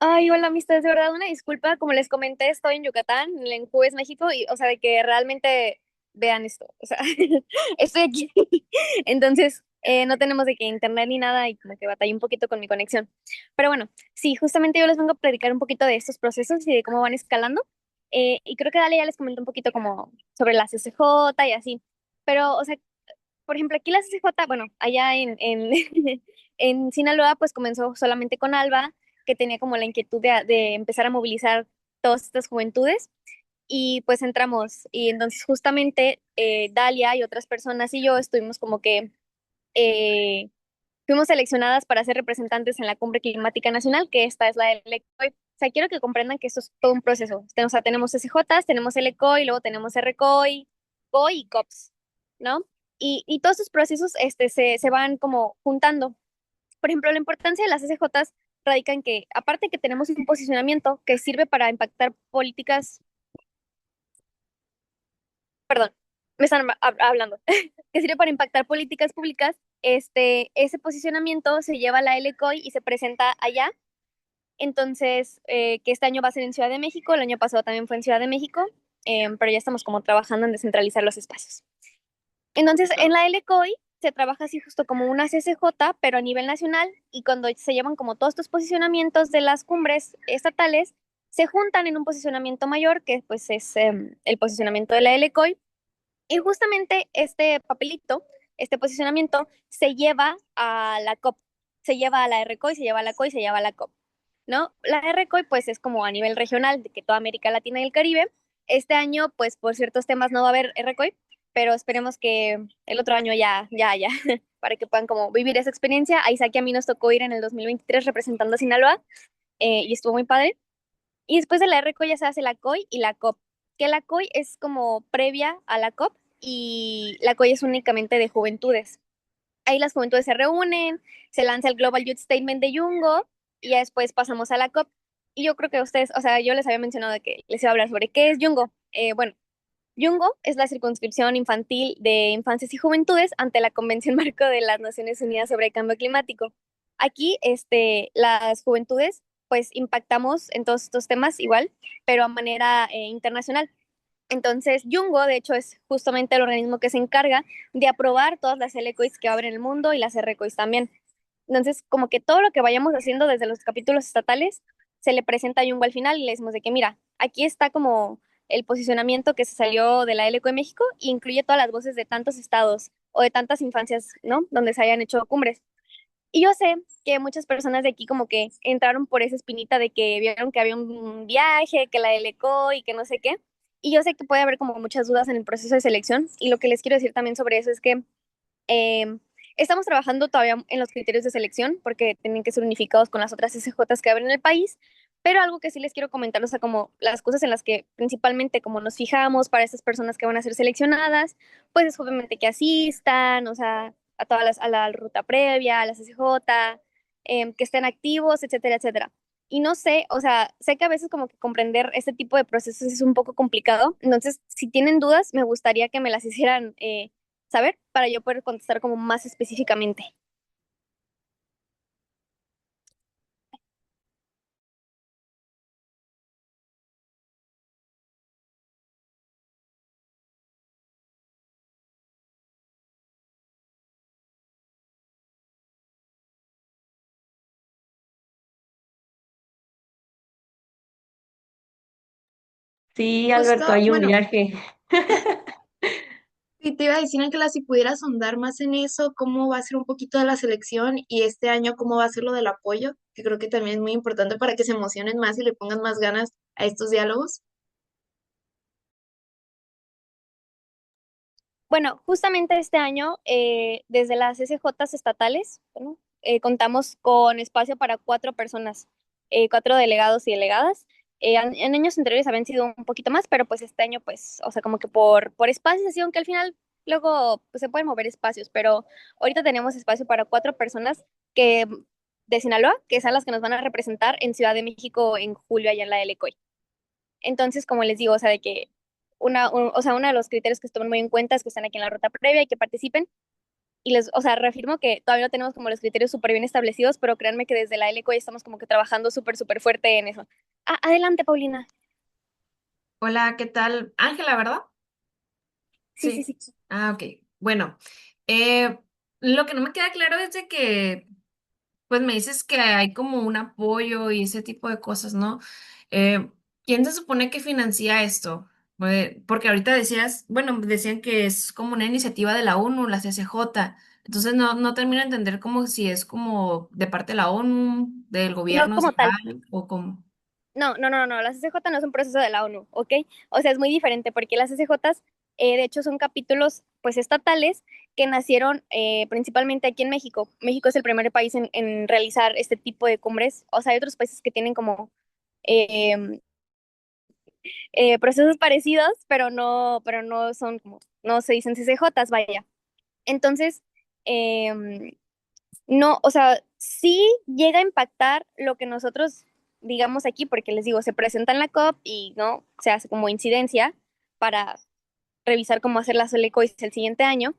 Ay, hola, amistades, de verdad, una disculpa. Como les comenté, estoy en Yucatán, en Juárez, México, y, o sea, de que realmente vean esto. O sea, estoy aquí. Entonces, no tenemos de que internet ni nada y como que batallé un poquito con mi conexión. Pero bueno, sí, justamente yo les vengo a platicar un poquito de estos procesos y de cómo van escalando. Y creo que Dale ya les comentó un poquito como sobre la CCJ y así. Pero, o sea, por ejemplo, aquí la CCJ, bueno, allá en Sinaloa, pues comenzó solamente con Alba, que tenía como la inquietud de empezar a movilizar todas estas juventudes, y pues entramos. Y entonces justamente Dalia y otras personas y yo estuvimos como que eh, fuimos seleccionadas para ser representantes en la Cumbre Climática Nacional, que esta es la del ECOI. O sea, quiero que comprendan que esto es todo un proceso. O sea, tenemos SJs, tenemos el ECOI, luego tenemos RCOI, COI y COPS, ¿no? Y todos esos procesos se van como juntando. Por ejemplo, la importancia de las SJs radica en que, aparte que tenemos un posicionamiento que sirve para impactar políticas, perdón, me están hablando, que sirve para impactar políticas públicas, ese posicionamiento se lleva a la LCOI y se presenta allá. Entonces, que este año va a ser en Ciudad de México, el año pasado también fue en Ciudad de México, pero ya estamos como trabajando en descentralizar los espacios. Entonces, en la LCOI se trabaja así justo como una CCJ, pero a nivel nacional, y cuando se llevan como todos estos posicionamientos de las cumbres estatales, se juntan en un posicionamiento mayor, que pues es el posicionamiento de la LCOI, y justamente este papelito, este posicionamiento, se lleva a la COP, se lleva a la RCOI, se lleva a la COI, se lleva a la COP, ¿no? La RCOI pues es como a nivel regional de que toda América Latina y el Caribe. Este año pues por ciertos temas no va a haber RCOI, pero esperemos que el otro año ya, para que puedan como vivir esa experiencia. A Isaac y a mí nos tocó ir en el 2023 representando a Sinaloa, y estuvo muy padre. Y después de la RCOI ya se hace la COI y la COP, que la COI es como previa a la COP y la COI es únicamente de juventudes. Ahí las juventudes se reúnen, se lanza el Global Youth Statement de Yungo y ya después pasamos a la COP. Y yo creo que ustedes, o sea, yo les había mencionado que les iba a hablar sobre qué es Yungo. Bueno, Yungo es la circunscripción infantil de infancias y juventudes ante la Convención Marco de las Naciones Unidas sobre el Cambio Climático. Aquí, las juventudes, pues impactamos en todos estos temas igual, pero a manera internacional. Entonces, Yungo, de hecho, es justamente el organismo que se encarga de aprobar todas las LCOIs que va a haber en el mundo y las RCOIs también. Entonces, como que todo lo que vayamos haciendo desde los capítulos estatales, se le presenta a Yungo al final y le decimos de que, mira, aquí está como el posicionamiento que se salió de la LCO de México e incluye todas las voces de tantos estados o de tantas infancias, ¿no? Donde se hayan hecho cumbres. Y yo sé que muchas personas de aquí como que entraron por esa espinita de que vieron que había un viaje, que la LCO y que no sé qué. Y yo sé que puede haber como muchas dudas en el proceso de selección. Y lo que les quiero decir también sobre eso es que eh, estamos trabajando todavía en los criterios de selección porque tienen que ser unificados con las otras SJs que abren en el país. Pero algo que sí les quiero comentar, o sea, como las cosas en las que principalmente como nos fijamos para estas personas que van a ser seleccionadas, pues es obviamente que asistan, o sea, a a la ruta previa, a la CCJ, que estén activos, etcétera, etcétera. Y no sé, o sea, sé que a veces como que comprender este tipo de procesos es un poco complicado. Entonces, si tienen dudas, me gustaría que me las hicieran saber para yo poder contestar como más específicamente. Sí, Alberto, Justo, hay un bueno, viaje. y te iba a decir, Ángela, si pudieras ahondar más en eso, cómo va a ser un poquito de la selección y este año cómo va a ser lo del apoyo, que creo que también es muy importante para que se emocionen más y le pongan más ganas a estos diálogos. Bueno, justamente este año, desde las SJs estatales, bueno, contamos con espacio para 4 personas, 4 delegados y delegadas. En años anteriores habían sido un poquito más, pero pues este año, pues, o sea, como que por espacios, así, aunque al final luego pues, se pueden mover espacios, pero ahorita tenemos espacio para 4 personas que, de Sinaloa, que son las que nos van a representar en Ciudad de México en julio allá en la LCOI. Entonces, como les digo, o sea, de que o sea, uno de los criterios que se toman muy en cuenta es que estén aquí en la ruta previa y que participen. Y o sea, reafirmo que todavía no tenemos como los criterios súper bien establecidos, pero créanme que desde la LCO ya estamos como que trabajando súper, súper fuerte en eso. Ah, adelante, Paulina. Hola, ¿qué tal? Ángela, ¿verdad? Sí, sí, Sí. sí. Ah, ok. Bueno, eh, lo que no me queda claro es de que, pues me dices que hay como un apoyo y ese tipo de cosas, ¿no? Eh, ¿Quién se supone que financia esto? Porque ahorita decías, bueno, decían que es como una iniciativa de la ONU, la CCJ. Entonces no termino de entender como si es como de parte de la ONU, del No gobierno como tal. central o como... No, la CCJ no es un proceso de la ONU, ¿ok? O sea, es muy diferente porque las CCJs, de hecho, son capítulos, pues, estatales que nacieron principalmente aquí en México. México es el primer país en realizar este tipo de cumbres. O sea, hay otros países que tienen como eh, procesos parecidos, pero no son como, no se dicen CCJs, vaya. Entonces, em, no, o sea, sí llega a impactar lo que nosotros digamos aquí, porque les digo, se presenta en la COP y no se hace como incidencia para revisar cómo hacer las OLECOIS el siguiente año,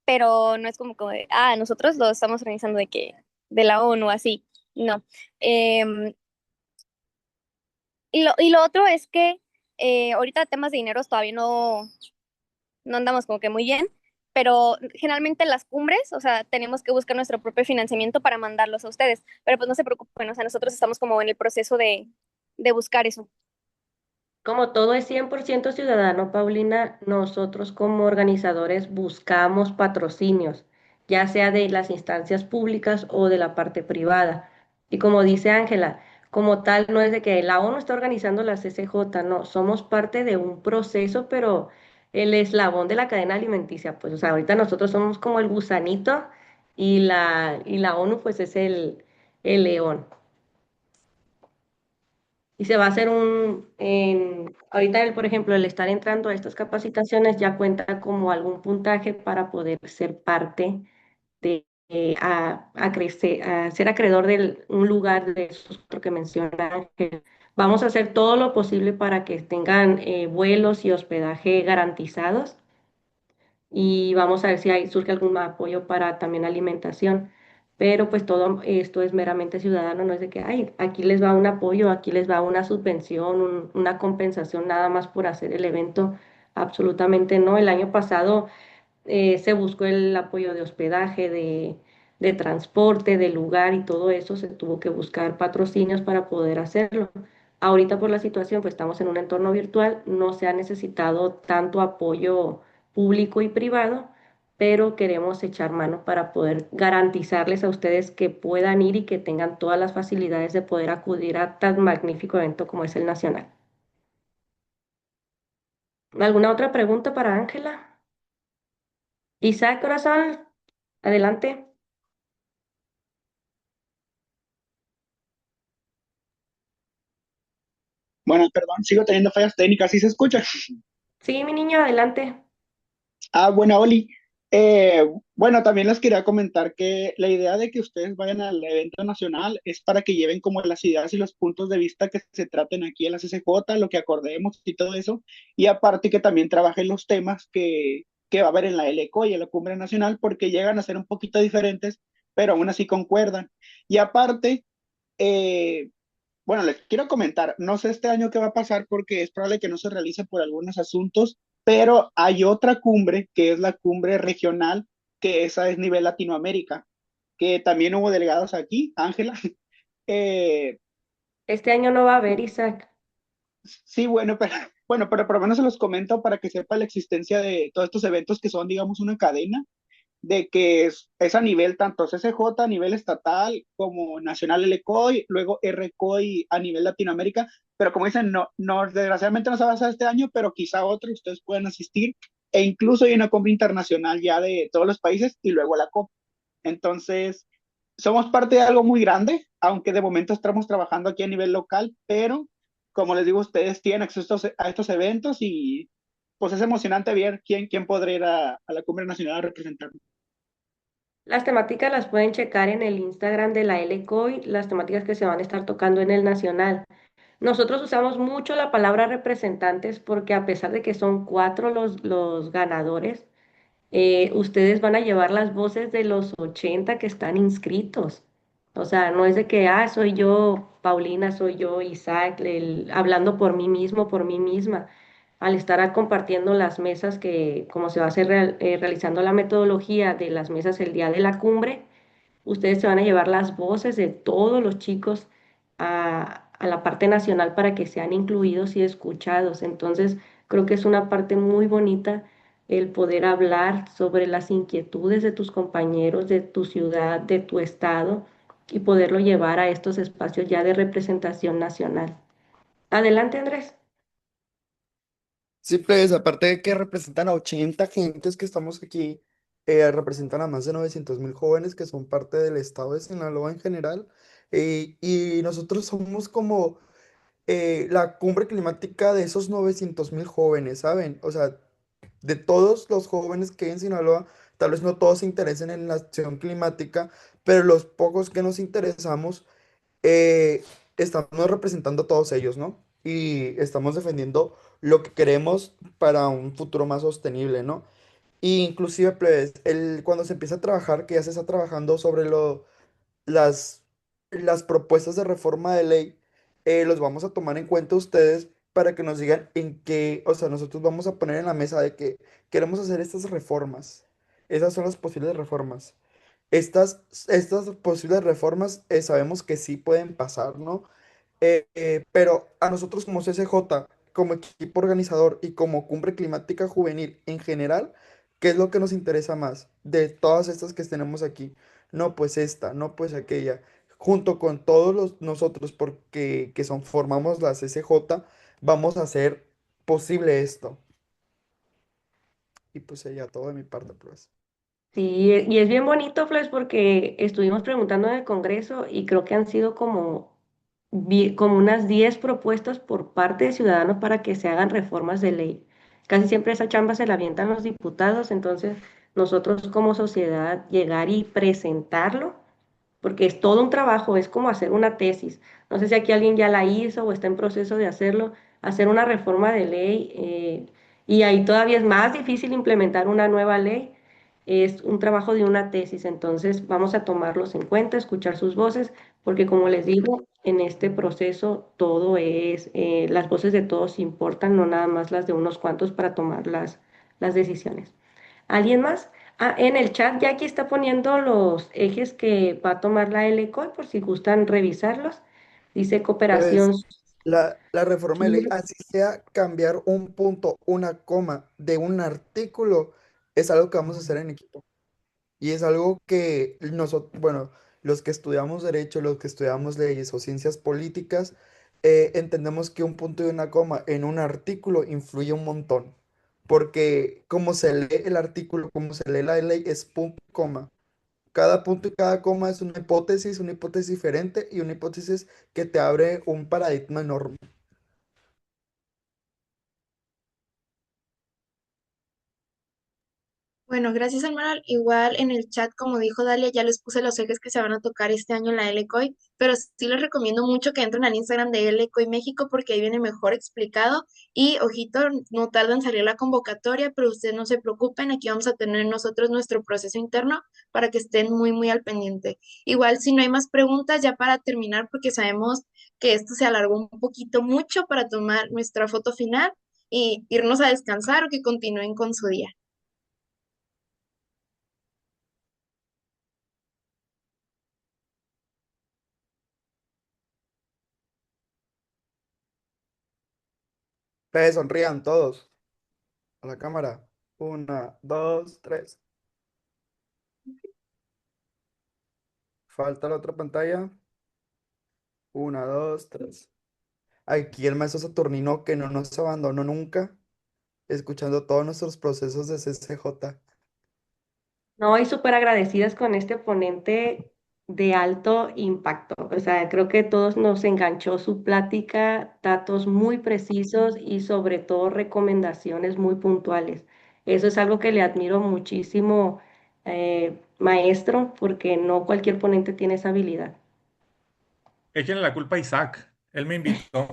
pero no es como de, nosotros lo estamos organizando de que de la ONU así, no. Em, y lo otro es que Ahorita temas de dinero todavía no andamos como que muy bien, pero generalmente las cumbres, o sea, tenemos que buscar nuestro propio financiamiento para mandarlos a ustedes, pero pues no se preocupen, o sea, nosotros estamos como en el proceso de buscar eso. Como todo es 100% ciudadano, Paulina, nosotros como organizadores buscamos patrocinios, ya sea de las instancias públicas o de la parte privada. Y como dice Ángela, como tal, no es de que la ONU está organizando la CCJ, no, somos parte de un proceso, pero el eslabón de la cadena alimenticia, pues, o sea, ahorita nosotros somos como el gusanito y la ONU pues es el león. Y se va a hacer ahorita, por ejemplo, el estar entrando a estas capacitaciones ya cuenta como algún puntaje para poder ser parte a crecer, a ser acreedor de un lugar de esos otro que menciona Ángel. Vamos a hacer todo lo posible para que tengan vuelos y hospedaje garantizados y vamos a ver si ahí surge algún apoyo para también alimentación. Pero pues todo esto es meramente ciudadano, no es de que, ay, aquí les va un apoyo, aquí les va una subvención, una compensación nada más por hacer el evento. Absolutamente no. El año pasado se buscó el apoyo de hospedaje, de transporte, de lugar y todo eso, se tuvo que buscar patrocinios para poder hacerlo. Ahorita por la situación, pues estamos en un entorno virtual, no se ha necesitado tanto apoyo público y privado, pero queremos echar mano para poder garantizarles a ustedes que puedan ir y que tengan todas las facilidades de poder acudir a tan magnífico evento como es el Nacional. ¿Alguna otra pregunta para Ángela? Isaac, corazón, adelante. Bueno, perdón, sigo teniendo fallas técnicas, ¿sí se escucha? Sí, mi niño, adelante. Ah, bueno, Oli. Bueno, también les quería comentar que la idea de que ustedes vayan al evento nacional es para que lleven como las ideas y los puntos de vista que se traten aquí en la CCJ, lo que acordemos y todo eso, y aparte que también trabajen los temas que va a haber en la LECO y en la Cumbre Nacional, porque llegan a ser un poquito diferentes, pero aún así concuerdan. Y aparte, eh, bueno, les quiero comentar, no sé este año qué va a pasar porque es probable que no se realice por algunos asuntos, pero hay otra cumbre que es la cumbre regional, que esa es nivel Latinoamérica, que también hubo delegados aquí, Ángela. Eh, Este año no va a haber, Isaac. sí, bueno, por lo menos se los comento para que sepa la existencia de todos estos eventos que son, digamos, una cadena de que es a nivel tanto CCJ, a nivel estatal, como nacional LCOI, luego RCOI a nivel Latinoamérica, pero como dicen, no, desgraciadamente no se va a hacer este año, pero quizá otro ustedes pueden asistir, e incluso hay una compra internacional ya de todos los países y luego la COP. Entonces, somos parte de algo muy grande, aunque de momento estamos trabajando aquí a nivel local, pero como les digo, ustedes tienen acceso a estos eventos y pues es emocionante ver quién podría ir a la Cumbre Nacional a representar. Las temáticas las pueden checar en el Instagram de la LCOI, las temáticas que se van a estar tocando en el Nacional. Nosotros usamos mucho la palabra representantes porque a pesar de que son cuatro los ganadores, ustedes van a llevar las voces de los 80 que están inscritos. O sea, no es de que, soy yo, Paulina, soy yo, Isaac, hablando por mí mismo, por mí misma. Al estar compartiendo las mesas que, como se va a hacer realizando la metodología de las mesas el día de la cumbre, ustedes se van a llevar las voces de todos los chicos a la parte nacional para que sean incluidos y escuchados. Entonces, creo que es una parte muy bonita el poder hablar sobre las inquietudes de tus compañeros, de tu ciudad, de tu estado y poderlo llevar a estos espacios ya de representación nacional. Adelante, Andrés. Sí, pues aparte de que representan a 80 gentes que estamos aquí, representan a más de 900.000 jóvenes que son parte del estado de Sinaloa en general. Y nosotros somos como la cumbre climática de esos 900.000 jóvenes, ¿saben? O sea, de todos los jóvenes que hay en Sinaloa, tal vez no todos se interesen en la acción climática, pero los pocos que nos interesamos, eh, estamos representando a todos ellos, ¿no? Y estamos defendiendo lo que queremos para un futuro más sostenible, ¿no? Y inclusive, pues, cuando se empieza a trabajar, que ya se está trabajando sobre las, las propuestas de reforma de ley, los vamos a tomar en cuenta ustedes para que nos digan en qué, o sea, nosotros vamos a poner en la mesa de que queremos hacer estas reformas. Esas son las posibles reformas. Estas posibles reformas sabemos que sí pueden pasar, ¿no? Pero a nosotros como CCJ, como equipo organizador y como Cumbre Climática Juvenil en general, ¿qué es lo que nos interesa más de todas estas que tenemos aquí? No, pues esta, no, pues aquella. Junto con todos nosotros, porque que son, formamos la CCJ, vamos a hacer posible esto. Y pues ya todo de mi parte, pues. Sí, y es bien bonito, Flash, porque estuvimos preguntando en el Congreso y creo que han sido como unas 10 propuestas por parte de ciudadanos para que se hagan reformas de ley. Casi siempre esa chamba se la avientan los diputados, entonces nosotros como sociedad llegar y presentarlo porque es todo un trabajo, es como hacer una tesis. No sé si aquí alguien ya la hizo o está en proceso de hacerlo, hacer una reforma de ley, y ahí todavía es más difícil implementar una nueva ley. Es un trabajo de una tesis, entonces vamos a tomarlos en cuenta, escuchar sus voces, porque como les digo, en este proceso todo es, las voces de todos importan, no nada más las de unos cuantos para tomar las decisiones. ¿Alguien más? Ah, en el chat Jackie está poniendo los ejes que va a tomar la LCOI por si gustan revisarlos. Dice Pues cooperación. la reforma de ley, Sur. así sea cambiar un punto, una coma de un artículo, es algo que vamos a hacer en equipo. Y es algo que nosotros, bueno, los que estudiamos derecho, los que estudiamos leyes o ciencias políticas, entendemos que un punto y una coma en un artículo influye un montón. Porque como se lee el artículo, como se lee la ley, es punto y coma. Cada punto y cada coma es una hipótesis diferente y una hipótesis que te abre un paradigma enorme. Bueno, gracias, Almaral. Igual en el chat, como dijo Dalia, ya les puse los ejes que se van a tocar este año en la LCOI, pero sí les recomiendo mucho que entren al Instagram de LCOI México porque ahí viene mejor explicado y, ojito, no tarda en salir la convocatoria, pero ustedes no se preocupen, aquí vamos a tener nosotros nuestro proceso interno para que estén muy, muy al pendiente. Igual, si no hay más preguntas, ya para terminar, porque sabemos que esto se alargó un poquito mucho para tomar nuestra foto final y irnos a descansar o que continúen con su día. Sonrían todos a la cámara. Una, dos, tres. Falta la otra pantalla. Una, dos, tres. Aquí el maestro Saturnino que no nos abandonó nunca, escuchando todos nuestros procesos de CCJ. No, y súper agradecidas con este ponente de alto impacto. O sea, creo que todos nos enganchó su plática, datos muy precisos y sobre todo recomendaciones muy puntuales. Eso es algo que le admiro muchísimo, maestro, porque no cualquier ponente tiene esa habilidad. Échenle la culpa a Isaac. Él me invitó.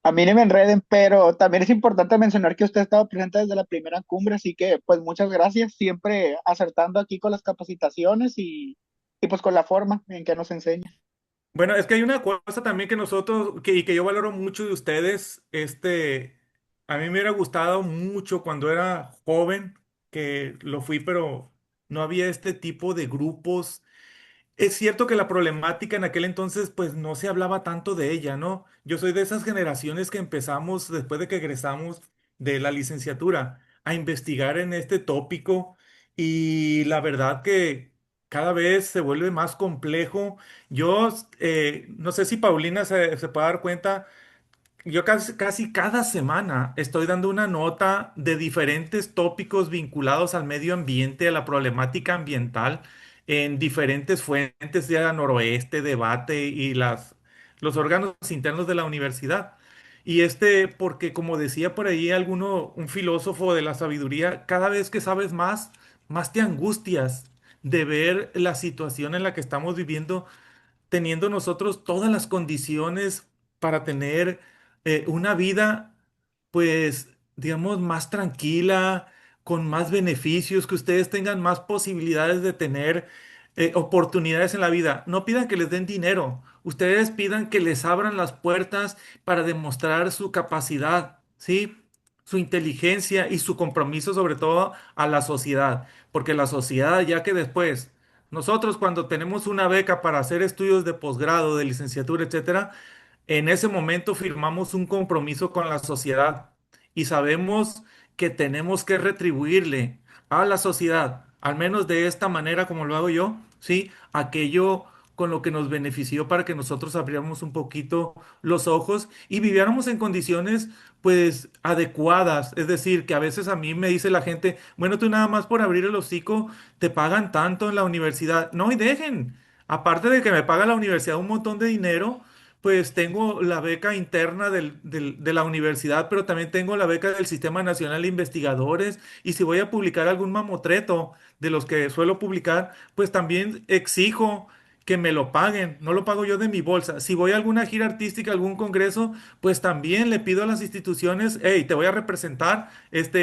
A mí no me enreden, pero también es importante mencionar que usted ha estado presente desde la primera cumbre, así que pues muchas gracias, siempre acertando aquí con las capacitaciones y pues con la forma en que nos enseña. Bueno, es que hay una cosa también que nosotros, y que yo valoro mucho de ustedes, a mí me hubiera gustado mucho cuando era joven, que lo fui, pero no había este tipo de grupos. Es cierto que la problemática en aquel entonces, pues no se hablaba tanto de ella, ¿no? Yo soy de esas generaciones que empezamos, después de que egresamos de la licenciatura, a investigar en este tópico y la verdad que cada vez se vuelve más complejo. Yo no sé si Paulina se puede dar cuenta. Yo casi cada semana estoy dando una nota de diferentes tópicos vinculados al medio ambiente, a la problemática ambiental, en diferentes fuentes de la Noroeste, Debate y los órganos internos de la universidad. Y porque como decía por ahí un filósofo de la sabiduría, cada vez que sabes más, más te angustias de ver la situación en la que estamos viviendo teniendo nosotros todas las condiciones para tener una vida, pues, digamos, más tranquila, con más beneficios, que ustedes tengan más posibilidades de tener oportunidades en la vida. No pidan que les den dinero. ustedes pidan que les abran las puertas para demostrar su capacidad, ¿sí? Su inteligencia y su compromiso sobre todo a la sociedad, porque la sociedad, ya que después, nosotros cuando tenemos una beca para hacer estudios de posgrado, de licenciatura, etcétera, en ese momento firmamos un compromiso con la sociedad y sabemos que tenemos que retribuirle a la sociedad, al menos de esta manera como lo hago yo, ¿sí? Aquello con lo que nos benefició para que nosotros abriéramos un poquito los ojos y viviéramos en condiciones pues adecuadas. Es decir, que a veces a mí me dice la gente, bueno, tú nada más por abrir el hocico te pagan tanto en la universidad. No, y dejen. Aparte de que me paga la universidad un montón de dinero, pues tengo la beca interna de la universidad, pero también tengo la beca del Sistema Nacional de Investigadores. Y si voy a publicar algún mamotreto de los que suelo publicar, pues también exijo que me lo paguen. No lo pago yo de mi bolsa. Si voy a alguna gira artística, algún congreso, pues también le pido a las instituciones, hey, te voy a representar,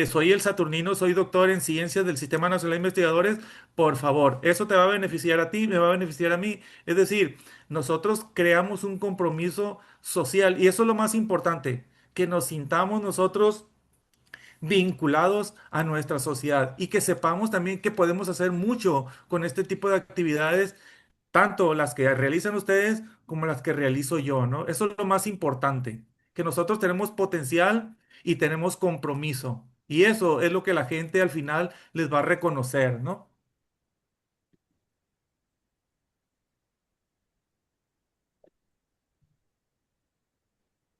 soy el Saturnino, soy doctor en ciencias del Sistema Nacional de Investigadores, por favor, eso te va a beneficiar a ti, me va a beneficiar a mí. Es decir, nosotros creamos un compromiso social y eso es lo más importante, que nos sintamos nosotros vinculados a nuestra sociedad y que sepamos también que podemos hacer mucho con este tipo de actividades, tanto las que realizan ustedes como las que realizo yo, ¿no? Eso es lo más importante, que nosotros tenemos potencial y tenemos compromiso. Y eso es lo que la gente al final les va a reconocer, ¿no?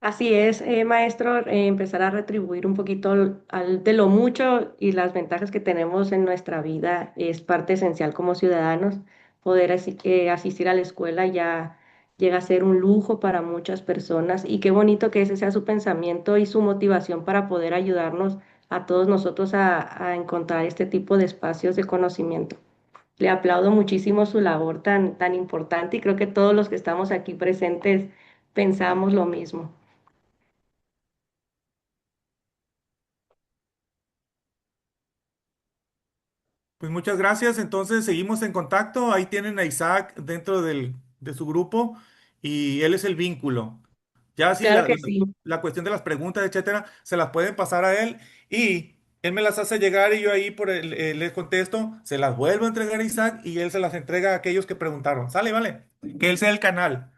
Así es, maestro, empezar a retribuir un poquito de lo mucho y las ventajas que tenemos en nuestra vida es parte esencial como ciudadanos. Poder asistir a la escuela ya llega a ser un lujo para muchas personas y qué bonito que ese sea su pensamiento y su motivación para poder ayudarnos a todos nosotros a encontrar este tipo de espacios de conocimiento. Le aplaudo muchísimo su labor tan importante y creo que todos los que estamos aquí presentes pensamos lo mismo. Pues muchas gracias. Entonces seguimos en contacto. Ahí tienen a Isaac dentro de su grupo y él es el vínculo. Ya si Claro que sí. la cuestión de las preguntas, etcétera, se las pueden pasar a él y él me las hace llegar y yo ahí les contesto, se las vuelvo a entregar a Isaac y él se las entrega a aquellos que preguntaron. Sale, vale. Que él sea el canal.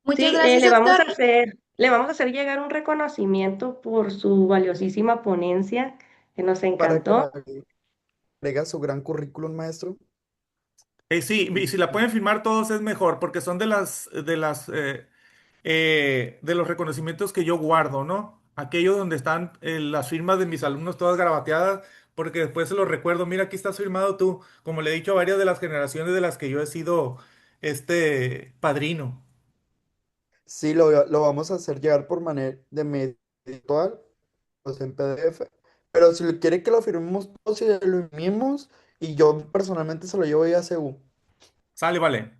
Muchas Sí, gracias, Héctor. le vamos a hacer llegar un reconocimiento por su valiosísima ponencia que nos Para que encantó. agrega su gran currículum, maestro. Sí, y si la pueden firmar todos es mejor, porque son de los reconocimientos que yo guardo, ¿no? Aquellos donde están las firmas de mis alumnos todas garabateadas, porque después se los recuerdo, mira, aquí estás firmado tú, como le he dicho a varias de las generaciones de las que yo he sido padrino. Sí, lo vamos a hacer llegar por manera de medio virtual, pues en PDF. Pero si quiere que lo firmemos todos y lo imprimimos, y yo personalmente se lo llevo ya a CU. Sale, vale.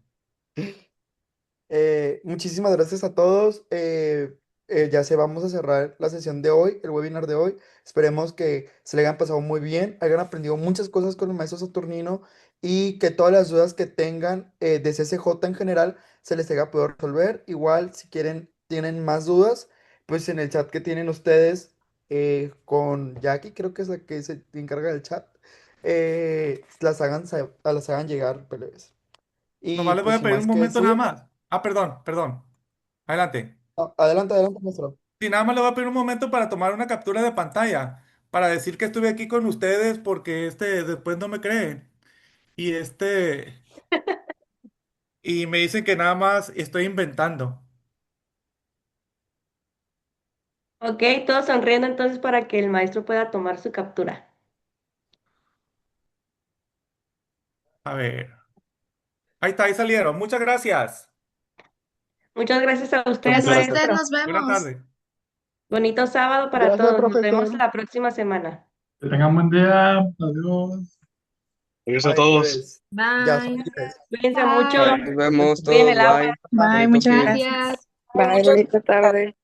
Muchísimas gracias a todos. Ya se vamos a cerrar la sesión de hoy, el webinar de hoy. Esperemos que se le hayan pasado muy bien, hayan aprendido muchas cosas con el maestro Saturnino y que todas las dudas que tengan de CCJ en general se les haya podido resolver. Igual, si quieren, tienen más dudas, pues en el chat que tienen ustedes con Jackie, creo que es la que se encarga del chat, las hagan llegar, plebes. Y Nomás les voy pues a sin pedir un más que momento nada decir. más. Ah, perdón, perdón. Adelante. Adelante, adelante, maestro. Sí, nada más le voy a pedir un momento para tomar una captura de pantalla, para decir que estuve aquí con ustedes porque después no me creen. Y y me dicen que nada más estoy inventando. Ok, todos sonriendo entonces para que el maestro pueda tomar su captura. A ver. Ahí está, ahí salieron. Muchas gracias. Muchas gracias a usted, Muchas Gracias a gracias. usted, maestro. nos Buenas vemos. tardes. Bonito sábado para Gracias, todos. Nos vemos profesor. la próxima semana. Que tengan buen día. Adiós. Adiós a Bye, todos. pues. Ya son Bye. 10. Cuídense mucho. Nos vemos Cuiden todos, el agua. bye. Bye, Bonito muchas fin. gracias. Gracias. Bye, bonita tarde.